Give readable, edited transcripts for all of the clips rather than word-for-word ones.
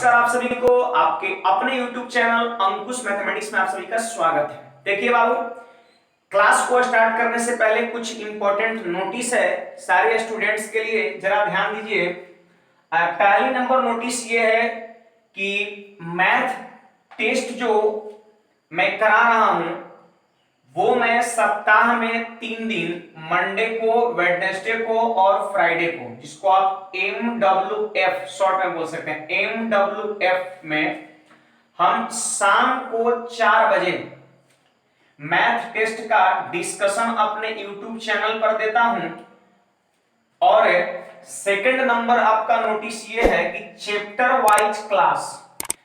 नमस्कार आप सभी को आपके अपने YouTube चैनल अंकुश मैथमेटिक्स में आप सभी का स्वागत है। देखिए बाबू, क्लास को स्टार्ट करने से पहले कुछ इंपॉर्टेंट नोटिस है सारे स्टूडेंट्स के लिए, जरा ध्यान दीजिए। पहली नंबर नोटिस ये है कि मैथ टेस्ट जो मैं करा रहा हूं वो मैं सप्ताह में 3 दिन, मंडे को, वेडनेसडे को और फ्राइडे को, जिसको आप MWF शॉर्ट में बोल सकते हैं, MWF में हम शाम को 4 बजे मैथ टेस्ट का डिस्कशन अपने YouTube चैनल पर देता हूं। और सेकंड नंबर आपका नोटिस ये है कि चैप्टर वाइज क्लास,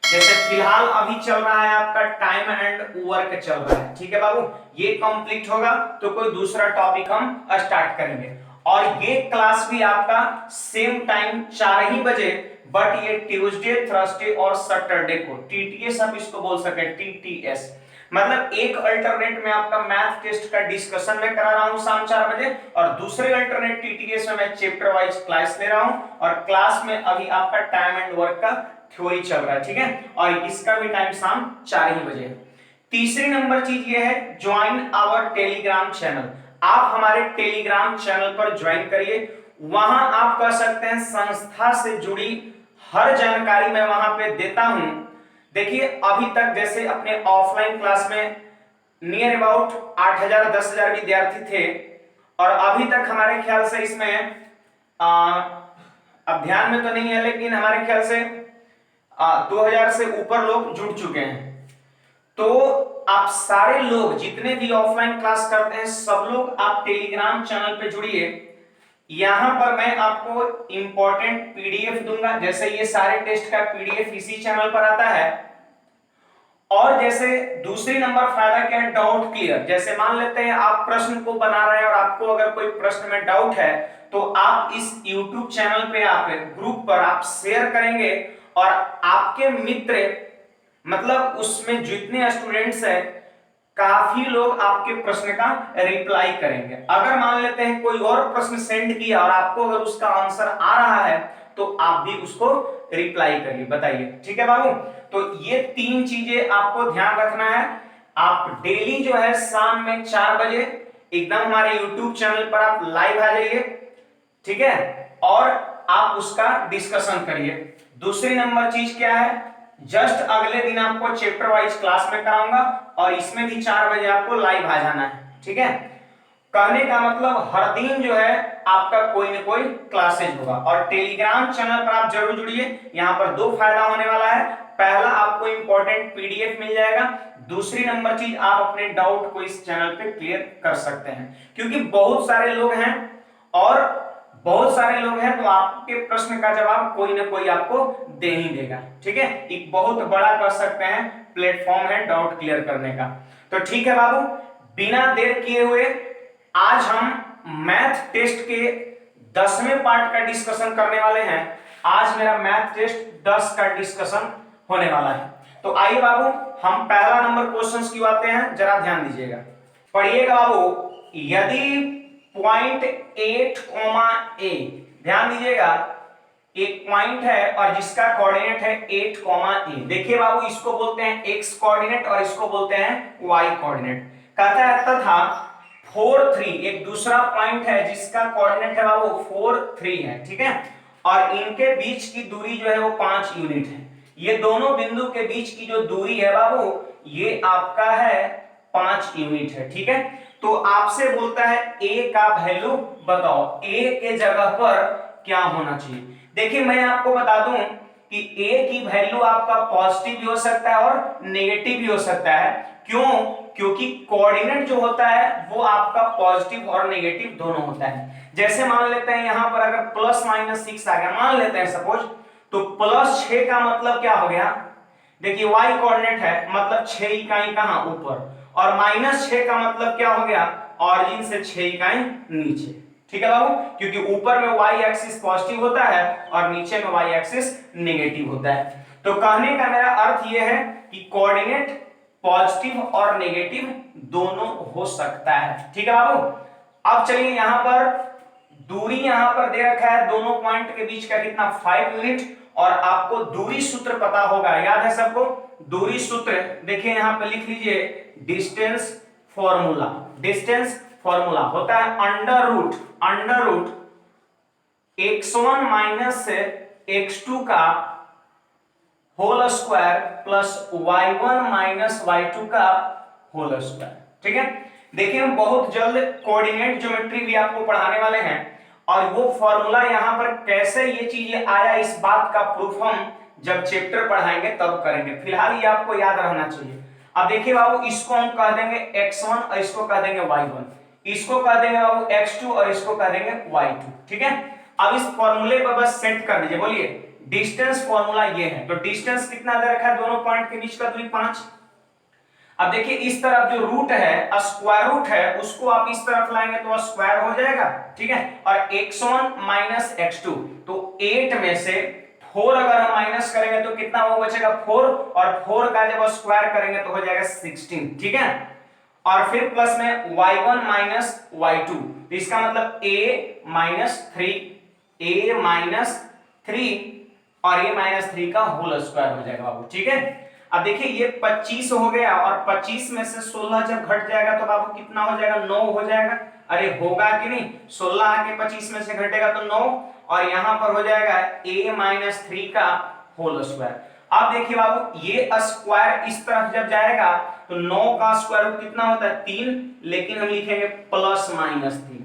जैसे फिलहाल अभी चल रहा है आपका टाइम एंड वर्क चल रहा है, ठीक है बाबू, ये कंप्लीट होगा तो कोई दूसरा टॉपिक हम स्टार्ट करेंगे। और ये क्लास भी आपका सेम टाइम 4 ही बजे, बट ये ट्यूसडे, थर्सडे और सैटरडे को, TTS आप इसको बोल सके, TTS मतलब एक अल्टरनेट में आपका मैथ टेस्ट का डिस्कशन में करा रहा हूं शाम 4 बजे, और दूसरे अल्टरनेट TTS में मैं चैप्टर वाइज क्लास ले रहा हूं। और क्लास में अभी आपका टाइम एंड वर्क का थ्योरी चल रहा है, ठीक है, और इसका भी टाइम शाम 4 ही बजे है। तीसरी नंबर चीज ये है, ज्वाइन आवर टेलीग्राम चैनल। आप हमारे टेलीग्राम चैनल पर ज्वाइन करिए, वहां आप कर सकते हैं संस्था से जुड़ी हर जानकारी मैं वहां पे देता हूं। देखिए अभी तक जैसे अपने ऑफलाइन क्लास में नियर अबाउट 8,000 10,000 विद्यार्थी थे, और अभी तक हमारे ख्याल से इसमें अब ध्यान में तो नहीं है, लेकिन हमारे ख्याल से 2000 से ऊपर लोग जुड़ चुके हैं। तो आप सारे लोग जितने भी ऑफलाइन क्लास करते हैं, सब लोग आप टेलीग्राम चैनल पे जुड़िए। यहां पर मैं आपको इंपॉर्टेंट PDF दूंगा, जैसे ये सारे टेस्ट का PDF इसी चैनल पर आता है। और जैसे दूसरी नंबर फायदा क्या है, डाउट क्लियर। जैसे मान लेते हैं आप प्रश्न को बना रहे हैं और आपको अगर कोई प्रश्न में डाउट है, तो आप इस YouTube चैनल पे आप ग्रुप पर आप शेयर करेंगे, और आपके मित्र मतलब उसमें जितने स्टूडेंट्स हैं, काफी लोग आपके प्रश्न का रिप्लाई करेंगे। अगर मान लेते हैं कोई और प्रश्न सेंड किया और आपको अगर उसका आंसर आ रहा है, तो आप भी उसको रिप्लाई करिए, बताइए, ठीक है बाबू। तो ये 3 चीजें आपको ध्यान रखना है। आप डेली जो है शाम में 4 बजे एकदम हमारे YouTube चैनल पर आप लाइव आ जाइए, ठीक है, और आप उसका डिस्कशन करिए। दूसरी नंबर चीज क्या है, जस्ट अगले दिन आपको चैप्टर वाइज क्लास में कराऊंगा, और इसमें भी 4 बजे आपको लाइव आ जाना है, ठीक है। कहने का मतलब हर दिन जो है आपका कोई ना कोई क्लासेज होगा। और टेलीग्राम चैनल पर आप जरूर जुड़िए, यहाँ पर 2 फायदा होने वाला है। पहला, आपको इंपॉर्टेंट PDF मिल जाएगा। दूसरी नंबर चीज, आप अपने डाउट को इस चैनल पे क्लियर कर सकते हैं, क्योंकि बहुत सारे लोग हैं, और बहुत सारे लोग हैं, तो आपके प्रश्न का जवाब कोई ना कोई आपको दे ही देगा, ठीक है। एक बहुत बड़ा कर सकते हैं प्लेटफॉर्म है डाउट क्लियर करने का। तो ठीक है बाबू, बिना देर किए हुए आज हम मैथ टेस्ट के 10वें पार्ट का डिस्कशन करने वाले हैं। आज मेरा मैथ टेस्ट 10 का डिस्कशन होने वाला है। तो आइए बाबू, हम पहला नंबर क्वेश्चंस की आते हैं, जरा ध्यान दीजिएगा, पढ़िएगा बाबू। यदि पॉइंट 8, A, ध्यान दीजिएगा, एक पॉइंट है और जिसका कोऑर्डिनेट है 8, A। देखिए बाबू, इसको बोलते हैं x कोऑर्डिनेट और इसको बोलते हैं y कोऑर्डिनेट। कहता है तथा 4, 3, एक दूसरा पॉइंट है जिसका कोऑर्डिनेट है बाबू 4, 3 है, ठीक है, और इनके बीच की दूरी जो है वो 5 यूनिट है। ये दोनों बिंदु के बीच की जो दूरी है बाबू, ये आपका है 5 यूनिट है, ठीक है। तो आपसे बोलता है a का वैल्यू बताओ, a के जगह पर क्या होना चाहिए। देखिए मैं आपको बता दूं कि a की वैल्यू आपका पॉजिटिव भी हो सकता है और नेगेटिव भी हो सकता है। क्यों? क्योंकि कोऑर्डिनेट जो होता है वो आपका पॉजिटिव और नेगेटिव दोनों होता है। जैसे मान लेते हैं यहां पर अगर +-6 आ गया, मान लेते हैं सपोज, तो +6 का मतलब क्या हो गया, देखिए y कोऑर्डिनेट है मतलब 6 इकाई कहां, ऊपर, और -6 का मतलब क्या हो गया, ऑरिजिन से 6 इकाई नीचे, ठीक है बाबू, क्योंकि ऊपर में y एक्सिस पॉजिटिव होता है और नीचे में y एक्सिस नेगेटिव होता है। तो कहने का मेरा अर्थ यह है कि कोऑर्डिनेट पॉजिटिव और नेगेटिव दोनों हो सकता है, ठीक है बाबू। अब चलिए यहां पर दूरी यहां पर दे रखा है दोनों पॉइंट के बीच का कितना, 5 यूनिट, और आपको दूरी सूत्र पता होगा, याद है सबको? दूरी सूत्र देखिए यहां पे लिख लीजिए, डिस्टेंस फॉर्मूला। डिस्टेंस फॉर्मूला होता है under root x1 minus x2 का whole square plus y1 minus y2 का होल स्क्वायर। ठीक है, देखिए हम बहुत जल्द कोऑर्डिनेट ज्योमेट्री भी आपको पढ़ाने वाले हैं, और वो फॉर्मूला यहां पर कैसे ये चीजें आया इस बात का प्रूफ हम जब चैप्टर पढ़ाएंगे तब करेंगे। फिलहाल ये आपको याद रहना चाहिए। अब देखिए बाबू, इसको हम कह देंगे x1 और इसको कह देंगे y1, इसको कह देंगे बाबू x2 और इसको कह देंगे y2। ठीक है, अब इस फॉर्मूले पर बस सेट कर दीजिए। बोलिए, डिस्टेंस फॉर्मूला ये है, तो डिस्टेंस कितना दे रखा है दोनों पॉइंट के बीच का? दूरी 5। अब देखिए इस तरफ जो रूट है, स्क्वायर रूट है, उसको आप इस तरफ लाएंगे तो स्क्वायर हो जाएगा। ठीक है, और x1 माइनस x2, तो 8 में से 4 अगर हम माइनस करेंगे तो कितना वो बचेगा? 4, और 4 का जब स्क्वायर करेंगे तो हो जाएगा 16। ठीक है, और फिर प्लस में y1 माइनस y2, तो इसका मतलब a माइनस 3 और a माइनस 3 का होल स्क्वायर हो जाएगा बाबू। ठीक है, अब देखिए ये 25 हो गया, और 25 में से 16 जब घट जाएगा तो बाबू कितना हो जाएगा? 9 हो जाएगा। अरे होगा कि नहीं? 16 आके 25 में से घटेगा तो 9, और यहां पर हो जाएगा a माइनस 3 का होल स्क्वायर। अब देखिए बाबू, ये स्क्वायर इस तरफ जब जाएगा तो 9 का स्क्वायर रूट कितना होता है? 3, लेकिन हम लिखेंगे प्लस माइनस 3।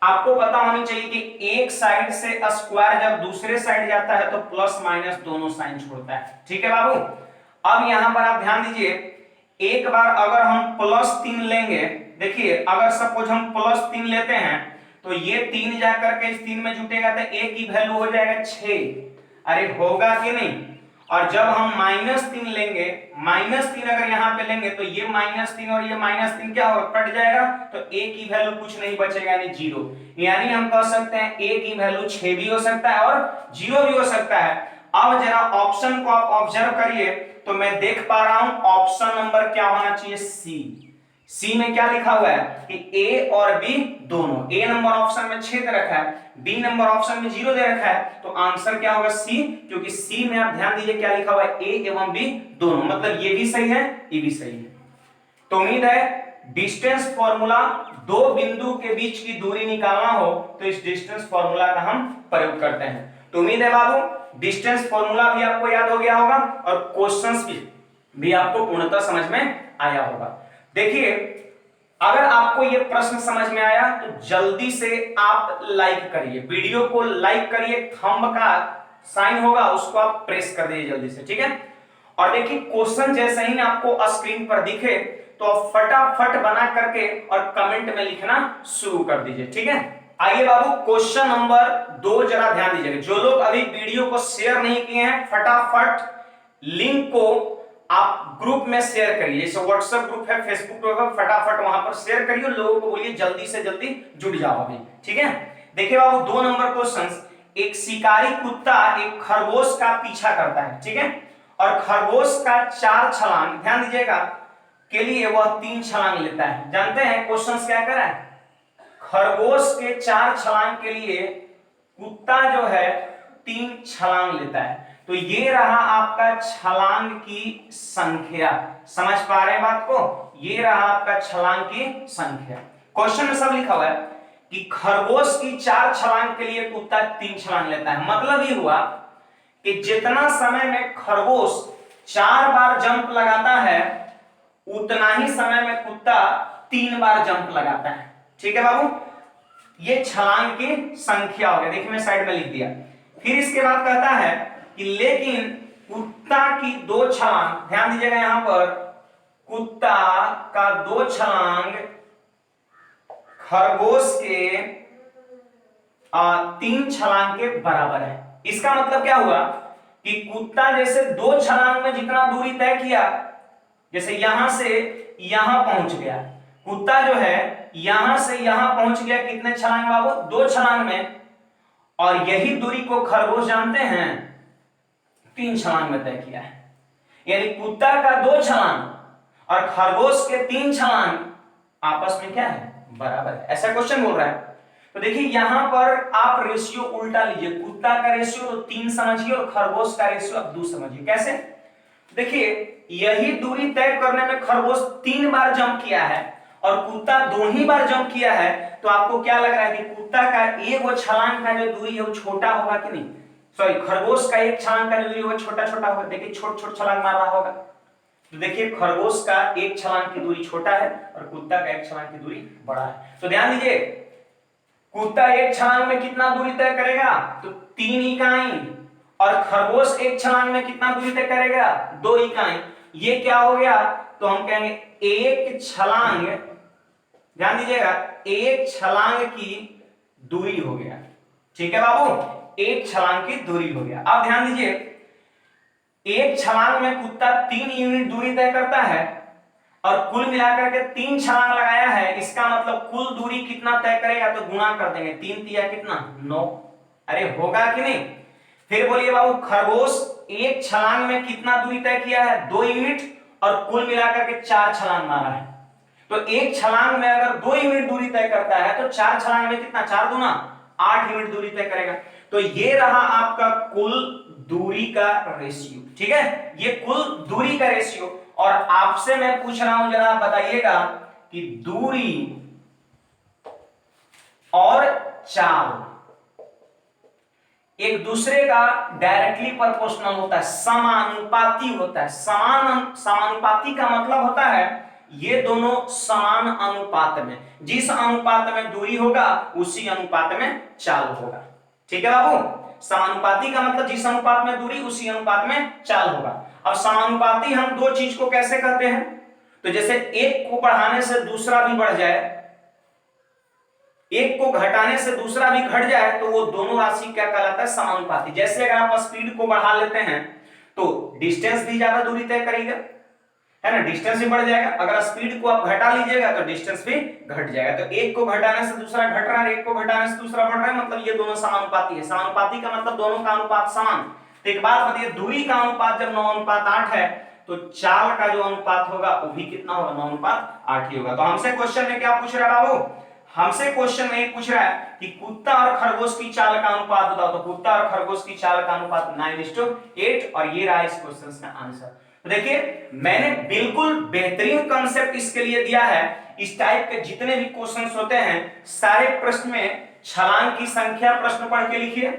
आपको पता होनी चाहिए कि एक साइड से स्क्वायर जब दूसरे साइड जाता है तो प्लस माइनस दोनों साइन छोड़ता है। ठीक है बाबू, अब यहां पर आप ध्यान दीजिए, एक बार अगर हम प्लस 3 लेंगे, देखिए अगर सपोज हम प्लस 3 लेते हैं तो ये 3 जाकर के इस 3 में जुटेगा तो a की वैल्यू हो जाएगा 6। अरे होगा कि नहीं? और जब हम -3 लेंगे, -3 अगर यहां पे लेंगे तो ये -3 और ये -3 क्या होगा? कट जाएगा, तो a की वैल्यू कुछ नहीं बचेगा, यानी 0। यानी हम कह सकते हैं a की वैल्यू 6 भी हो सकता है और 0 भी हो सकता है। अब जरा ऑप्शन को आप ऑब्जर्व करिए, तो मैं देख पा रहा हूं ऑप्शन नंबर क्या होना चाहिए? सी में क्या लिखा हुआ है कि a और b दोनों, a नंबर ऑप्शन में 6 दे रखा है, b नंबर ऑप्शन में 0 दे रखा है, तो आंसर क्या होगा? सी। क्योंकि सी में आप ध्यान दीजिए क्या लिखा हुआ है? a एवं b दोनों, मतलब ये भी सही है, ये भी सही है। तो उम्मीद है डिस्टेंस फॉर्मूला, दो बिंदु के बीच की दूरी निकालना हो तो इस डिस्टेंस फॉर्मूला का हम प्रयोग करते हैं। तो उम्मीद है बाबू डिस्टेंस फॉर्मूला भी आपको याद हो गया होगा और क्वेश्चंस भी आपको पूर्णतः समझ में आया होगा। देखिए, अगर आपको यह प्रश्न समझ में आया तो जल्दी से आप लाइक करिए, वीडियो को लाइक करिए, थंब का साइन होगा उसको आप प्रेस कर दीजिए जल्दी से। ठीक है, और देखिए क्वेश्चन जैसे ही आपको स्क्रीन पर दिखे तो आप फटाफट बना करके और कमेंट में लिखना शुरू कर दीजिए। ठीक है, आइए बाबू क्वेश्चन नंबर 2 जरा ध्यान दीजिएगा। जो लोग अभी वीडियो को शेयर नहीं किए हैं, फटाफट लिंक को आप ग्रुप में शेयर करिए, जैसे व्हाट्सएप ग्रुप है, फेसबुक ग्रुप है, फटाफट वहां पर शेयर करिए, लोगों को बोलिए जल्दी से जल्दी जुड़ जाओ अभी। ठीक है, देखिए बाबू 2 नंबर क्वेश्चन, एक शिकारी कुत्ता एक खरगोश का पीछा करता है। ठीक है, और खरगोश का 4 छलांग, ध्यान दीजिएगा, के लिए वह 3 छलांग लेता है। जानते हैं क्वेश्चन क्या कर रहा है? खरगोश के 4 छलांग के लिए कुत्ता जो है 3 छलांग लेता है। तो ये रहा आपका छलांग की संख्या, समझ पा रहे हैं बात को? ये रहा आपका छलांग की संख्या। क्वेश्चन में सब लिखा हुआ है कि खरगोश की 4 छलांग के लिए कुत्ता 3 छलांग लेता है। मतलब ये हुआ कि जितना समय में खरगोश 4 बार जंप लगाता है उतना ही समय में कुत्ता 3 बार जंप लगाता है। ठीक है बाबू, ये छलांग की संख्या हो गया। देखिए मैं साइड में लिख दिया। फिर इसके बाद कहता है कि लेकिन कुत्ता की 2 छलांग, ध्यान दीजिएगा यहां पर, कुत्ता का 2 छलांग खरगोश के 3 छलांग के बराबर है। इसका मतलब क्या हुआ कि कुत्ता जैसे 2 छलांग में जितना दूरी तय किया, जैसे यहां से यहां पहुंच गया, कुत्ता जो है यहां से यहां पहुंच गया कितने छलांग बाबू? 2 छलांग में, और यही दूरी को खरगोश जानते हैं 3 छलांग में तय किया है। यानी कुत्ता का 2 छलांग और खरगोश के 3 छलांग आपस में क्या है? बराबर है। ऐसा क्वेश्चन बोल रहा है। तो देखिए यहां पर आप रेशियो उल्टा लीजिए, कुत्ता का रेशियो तो 3 समझिए और खरगोश का रेशियो आप 2 समझिए। कैसे? देखिए यही दूरी तय करने में खरगोश 3 बार जंप किया है और कुत्ता 2 ही बार जंप किया है, तो आपको क्या लग रहा है कि कुत्ता का एक वो छलांग का जो दूरी है वो छोटा होगा कि नहीं? सॉरी, खरगोश का एक छलांग का दूरी वो छोटा छोटा होगा। देखिए छोट छोट छलांग मार रहा होगा, तो देखिए खरगोश का एक छलांग की दूरी छोटा है और कुत्ता का एक छलांग की दूरी बड़ा है। तो ध्यान दीजिए, कुत्ता एक छलांग में कितना दूरी तय करेगा? तो 3 इकाई, और खरगोश एक छलांग में कितना दूरी तय करेगा? 2 इकाई। ये क्या हो गया? तो हम कहेंगे एक छलांग, ध्यान दीजिएगा, एक छलांग की दूरी हो गया। ठीक है बाबू, एक छलांग की दूरी हो गया। अब ध्यान दीजिए, एक छलांग में कुत्ता 3 यूनिट दूरी तय करता है और कुल मिलाकर के 3 छलांग लगाया है, इसका मतलब कुल दूरी कितना तय करेगा? तो गुणा कर देंगे, 3 तिया कितना? 9। अरे होगा कि नहीं? फिर बोलिए बाबू, खरगोश एक छलांग में कितना दूरी तय किया है? 2 यूनिट, और कुल मिलाकर के 4 छलांग मारा है। तो एक छलांग में अगर 2 यूनिट दूरी तय करता है तो 4 छलांग में कितना? 4 दूना 8 यूनिट दूरी तय करेगा। तो ये रहा आपका कुल दूरी का रेशियो। ठीक है, ये कुल दूरी का रेशियो। और आपसे मैं पूछ रहा हूं, जरा बताइएगा कि दूरी और चाल एक दूसरे का डायरेक्टली प्रोपोर्शनल होता है, समानुपाती होता है। समानुपाती का मतलब होता है ये दोनों समान अनुपात में, जिस अनुपात में दूरी होगा उसी अनुपात में चाल होगा। ठीक है बाबू, समानुपाती का मतलब जिस अनुपात में दूरी उसी अनुपात में चाल होगा। अब समानुपाती हम 2 चीज को कैसे कहते हैं? तो जैसे एक को बढ़ाने से दूसरा भी बढ़ जाए, एक को घटाने से दूसरा भी घट जाए, तो वो दोनों राशि क्या कहलाता है? समानुपाती। जैसे अगर आप स्पीड को बढ़ा लेते हैं तो डिस्टेंस भी ज्यादा दूरी तय करेगा, है ना, डिस्टेंस भी बढ़ जाएगा। अगर स्पीड को आप घटा लीजिएगा तो डिस्टेंस भी घट जाएगा। तो एक को घटाने से दूसरा घट रहा है, एक को घटाने से दूसरा बढ़ रहा है, मतलब ये दोनों समानुपाती है। समानुपाती का मतलब दोनों का अनुपात समान। तो एक बात बताइए, दूरी का अनुपात जब 9:8 है तो चाल का जो अनुपात होगा वो भी कितना होगा? 9:8 ही होगा। तो हमसे क्वेश्चन में क्या पूछ रहा है बाबू? हमसे क्वेश्चन में पूछ रहा है कि कुत्ता और खरगोश की चाल का अनुपात बताओ। तो कुत्ता और खरगोश की चाल का अनुपात 9:8, और ये रहा इस क्वेश्चन का आंसर। तो देखिए मैंने बिल्कुल बेहतरीन कंसेप्ट इसके लिए दिया है। इस टाइप के जितने भी क्वेश्चंस होते हैं सारे प्रश्न में छलांग की संख्या प्रश्न पढ़ के लिखिए,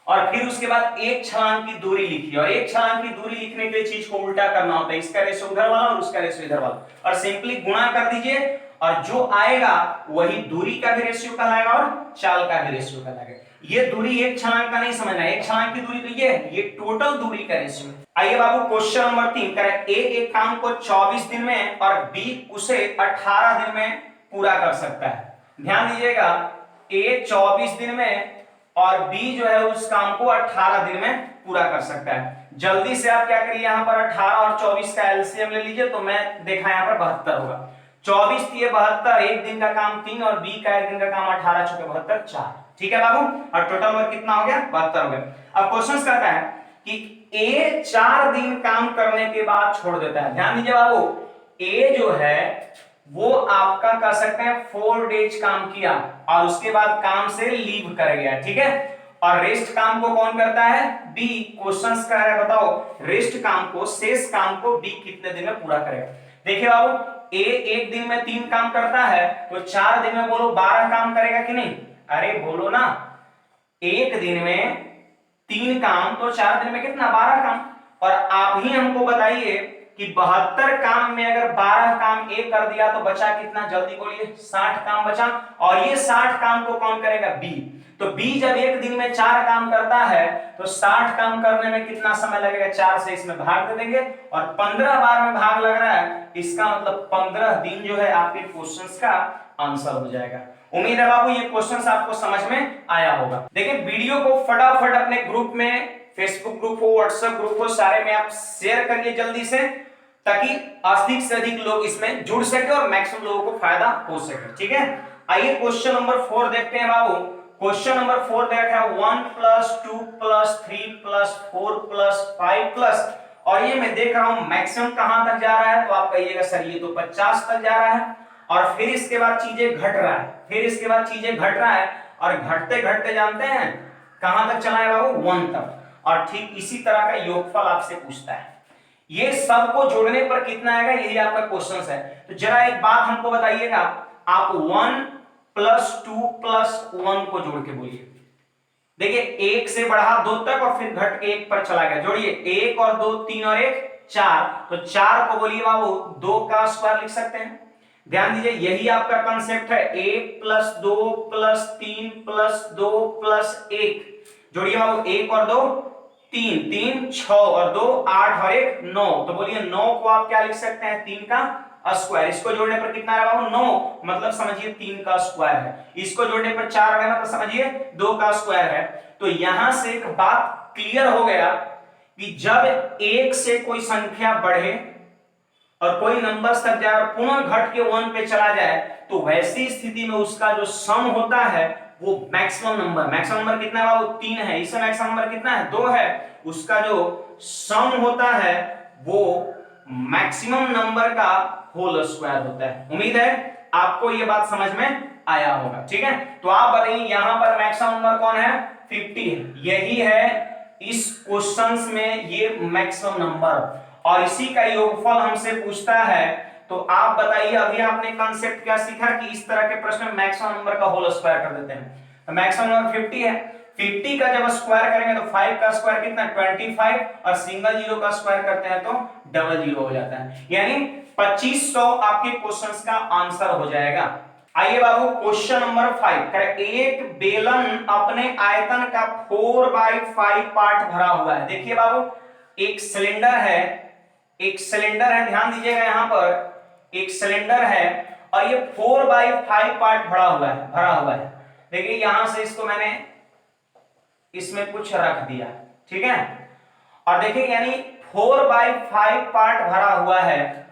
और फिर उसके बाद एक छलांग की दूरी लिखिए। और एक छलांग की दूरी लिखने के लिए चीज को उल्टा करना होता है, इसका रेशो उधर वाला और उसका रेशो इधर वाला, और सिंपली गुणा कर दीजिए, और जो आएगा वही दूरी का भी रेशियो कहलाएगा और चाल का भी रेशियो कहलाएगा। ये दूरी एक छलांग का नहीं समझना, एक छलांग की दूरी तो ये टोटल दूरी का रेशियो। आइए बाबू क्वेश्चन नंबर 3 करें। ए एक काम को 24 दिन में और बी उसे 18 दिन में पूरा कर सकता है। ध्यान दीजिएगा, ए 24 दिन में और बी जो है उस काम को 18 दिन में पूरा कर सकता है। जल्दी से आप क्या करिए, यहां पर 18 और 24 का एलसीएम ले लीजिए, तो मैं देखा यहां पर 72 होगा। 24 दिए 72, एक दिन का काम 3 और बी का एक दिन का काम 18 चुके 72 4। ठीक है बाबू, और टोटल वर्क कितना हो गया? 72 हो गया। अब क्वेश्चन कहता है कि ए 4 दिन काम करने के बाद छोड़ देता है। ध्यान दीजिए बाबू, ए जो है वो आपका कह सकते हैं 4 डेज काम किया और उसके बाद काम से लीव कर गया। ठीक है, और रेस्ट काम को कौन करता है? बी। क्वेश्चंस कह रहा है बताओ रेस्ट काम को, शेष काम को बी कितने दिन में पूरा करेगा। देखिए बाबू, ए एक दिन में 3 काम करता है तो 4 दिन में बोलो 12 काम करेगा कि नहीं? अरे बोलो ना, एक दिन में 3 काम तो 4 दिन में कितना? 12 काम। और आप ही हमको बताइए कि 72 काम में अगर 12 काम ए कर दिया तो बचा कितना? जल्दी बोलिए। 60 काम बचा, और ये 60 काम को कौन करेगा? बी। तो बी जब एक दिन में 4 काम करता है तो 60 काम करने में कितना समय लगेगा? 4 से इसमें भाग दे देंगे, और 15 बार में भाग लग रहा है, इसका मतलब 15 दिन जो है आपके क्वेश्चंस का आंसर हो जाएगा। उम्मीद है बाबू ये क्वेश्चंस आपको समझ में आया होगा। देखिए वीडियो को फटाफट अपने ग्रुप में, फेसबुक ग्रुप हो, व्हाट्सएप ग्रुप हो, सारे में आप शेयर करिए जल्दी से, ताकि अधिक से अधिक लोग इसमें जुड़ सके और मैक्सिमम लोगों को फायदा हो सके। ठीक है, आइए क्वेश्चन नंबर 4 देखते हैं बाबू। क्वेश्चन नंबर 4 देखा है 1 + 2 + 3 + 4 + 5 और ये मैं देख रहा हूं मैक्सिमम कहां तक जा रहा है, तो आप कहिएगा सर ये तो 50 तक जा रहा है। और फिर इसके बाद चीजें घट रहा है, फिर इसके बाद चीजें घट रहा है, और घटते घटते जानते हैं कहां तक चला है बाबू, 1 तक। और ठीक इसी तरह का योगफल आपसे पूछता है, ये सब को जोड़ने पर कितना आएगा, यही आपका क्वेश्चन है। तो जरा एक बात हमको बताइएगा, आप 1 + 2 + 1 को जोड़ के बोलिए। देखिए 1 से बढ़ा 2 तक और फिर घट के 1 पर चला गया, जोड़िए 1 और 2 3 और 1 4, तो 4 को बोलिए बाबू 2 का स्क्वायर लिख सकते हैं। ध्यान दीजिए यही आपका कंसेप्ट है, 1 + 2 + 3 + 2 + 1, जोड़िए बाबू 1 और 2 3, 3 6 और 2 8 और 1 9, तो बोलिए 9 को आप क्या लिख सकते हैं, 3 का स्क्वायर। इसको जोड़ने पर कितना आ रहा है बाबू, 9, मतलब समझिए 3 का स्क्वायर है। इसको जोड़ने पर 4 आ रहा है, मतलब समझिए 2 का स्क्वायर है। तो यहां से एक बात क्लियर हो गया कि जब 1 से कोई संख्या बढ़े और कोई नंबर तक जाए और पुनः घट के 1 पे चला जाए, तो वैसी स्थिति में उसका जो सम होता है वो मैक्सिमम नंबर कितना है बाबू, 3 है, इसमें मैक्सिमम नंबर कितना है, 2 है, उसका जो सम होता है वो मैक्सिमम नंबर का होल स्क्वायर होता है। उम्मीद है आपको ये बात समझ में आया होगा, ठीक है। तो आप बताइए यहां पर मैक्सिमम नंबर कौन है, 50 है, यही है इस क्वेश्चंस में ये मैक्सिमम नंबर, और इसी का योगफल हमसे पूछता है। तो आप बताइए अभी आपने कांसेप्ट क्या सीखा कि इस तरह के प्रश्न में मैक्सिमम नंबर का होल स्क्वायर कर देते हैं। तो मैक्सिमम नंबर 50 है, 50 का जब स्क्वायर करेंगे तो 5 का स्क्वायर कितना, 25, और सिंगल जीरो का स्क्वायर करते हैं तो डबल जीरो हो जाता है, यानी 2500 आपके क्वेश्चंस का आंसर हो जाएगा। आइए बाबू क्वेश्चन नंबर 5, एक बेलन अपने आयतन का 4/5 पार्ट भरा हुआ है। देखिए बाबू एक सिलेंडर है, ध्यान दीजिएगा यहां पर एक सिलेंडर है और ये 4/5 पार्ट भरा हुआ है। देखिए यहां से इसको मैंने इसमें कुछ रख दिया, ठीक है, और देखिए यानी 4/5 पार्ट भरा हुआ है।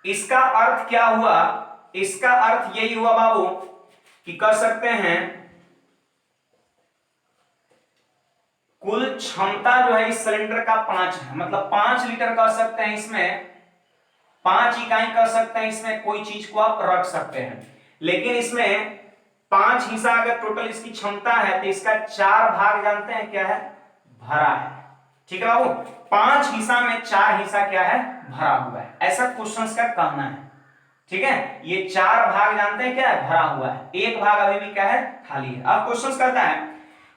इसका अर्थ क्या हुआ, इसका अर्थ यही हुआ बाबू कि कर सकते हैं कुल क्षमता जो है इस सिलेंडर का 5 है, मतलब 5 लीटर कर सकते हैं इसमें, 5 इकाई कर सकते हैं इसमें, कोई चीज को आप रख सकते हैं। लेकिन इसमें 5 हिस्सा अगर टोटल इसकी क्षमता है तो इसका 4 भाग जानते हैं क्या है, भरा है, ठीक है बाबू, 5 हिस्सा में 4 हिस्सा क्या है, भरा हुआ है, ऐसा क्वेश्चंस का कहना है, ठीक है। ये 4 भाग जानते हैं क्या है, भरा हुआ है, एक भाग अभी भी क्या है, खाली है। अब क्वेश्चंस कहता है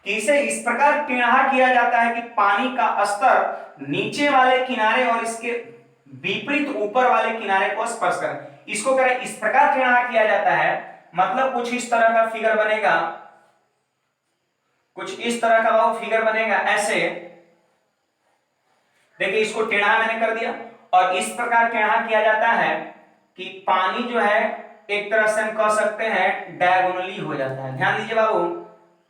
कि इसे इस प्रकार टेढ़ा किया जाता है कि पानी का स्तर नीचे वाले किनारे और इसके विपरीत ऊपर वाले किनारे को स्पर्श करे। इसको करें इस प्रकार टेढ़ा किया जाता है, मतलब कुछ इस तरह का फिगर बनेगा, कुछ इस तरह का वो फिगर बनेगा ऐसे। देखिए इसको टेढ़ा मैंने कर दिया, और इस प्रकार टेढ़ा किया जाता है कि पानी जो है एक तरह से हम कह सकते हैं डायगोनली हो जाता है। ध्यान दीजिए बाबू,